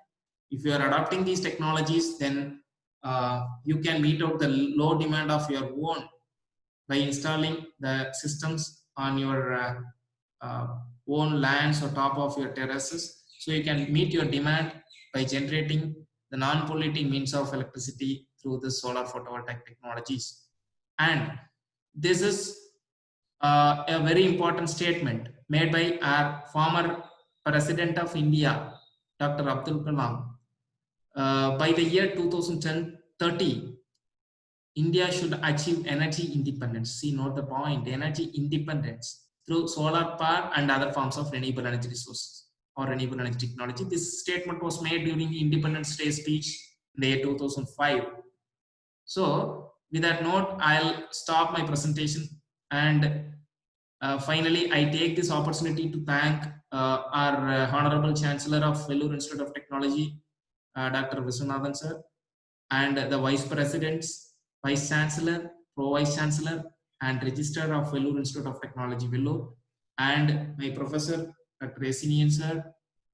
If you are adopting these technologies, then you can meet out the low demand of your own by installing the systems on your own lands or top of your terraces. So you can meet your demand by generating the non-polluting means of electricity through the solar photovoltaic technologies. And this is a very important statement made by our former President of India, Dr. Abdul Kalam. By the year 2030, India should achieve energy independence. See, note the point, energy independence through solar power and other forms of renewable energy resources or renewable energy technology. This statement was made during the Independence Day speech in the year 2005. So with that note, I'll stop my presentation, and finally, I take this opportunity to thank our Honorable Chancellor of Vellore Institute of Technology, Dr. Viswanathan sir, and the Vice Presidents, Vice Chancellor, Pro Vice Chancellor, and Registrar of Vellore Institute of Technology, Vellore, and my Professor, Dr. Esinian sir,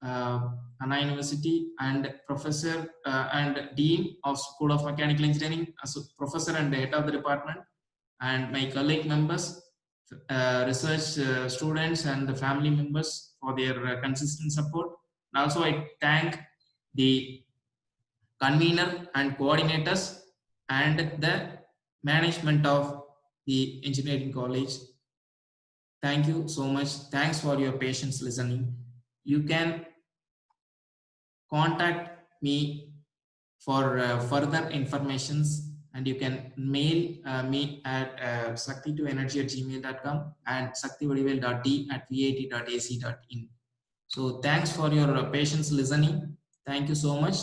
Anna University, and Professor and Dean of School of Mechanical Engineering, Professor and Head of the Department, and my colleague members, research students, and the family members for their consistent support. And also I thank the convener and coordinators and the management of the engineering college. Thank you so much. Thanks for your patience listening. You can contact me for further informations and you can mail me at sakti2energy@gmail.com and saktivadivel.d@vat.ac.in. So thanks for your patience listening. Thank you so much.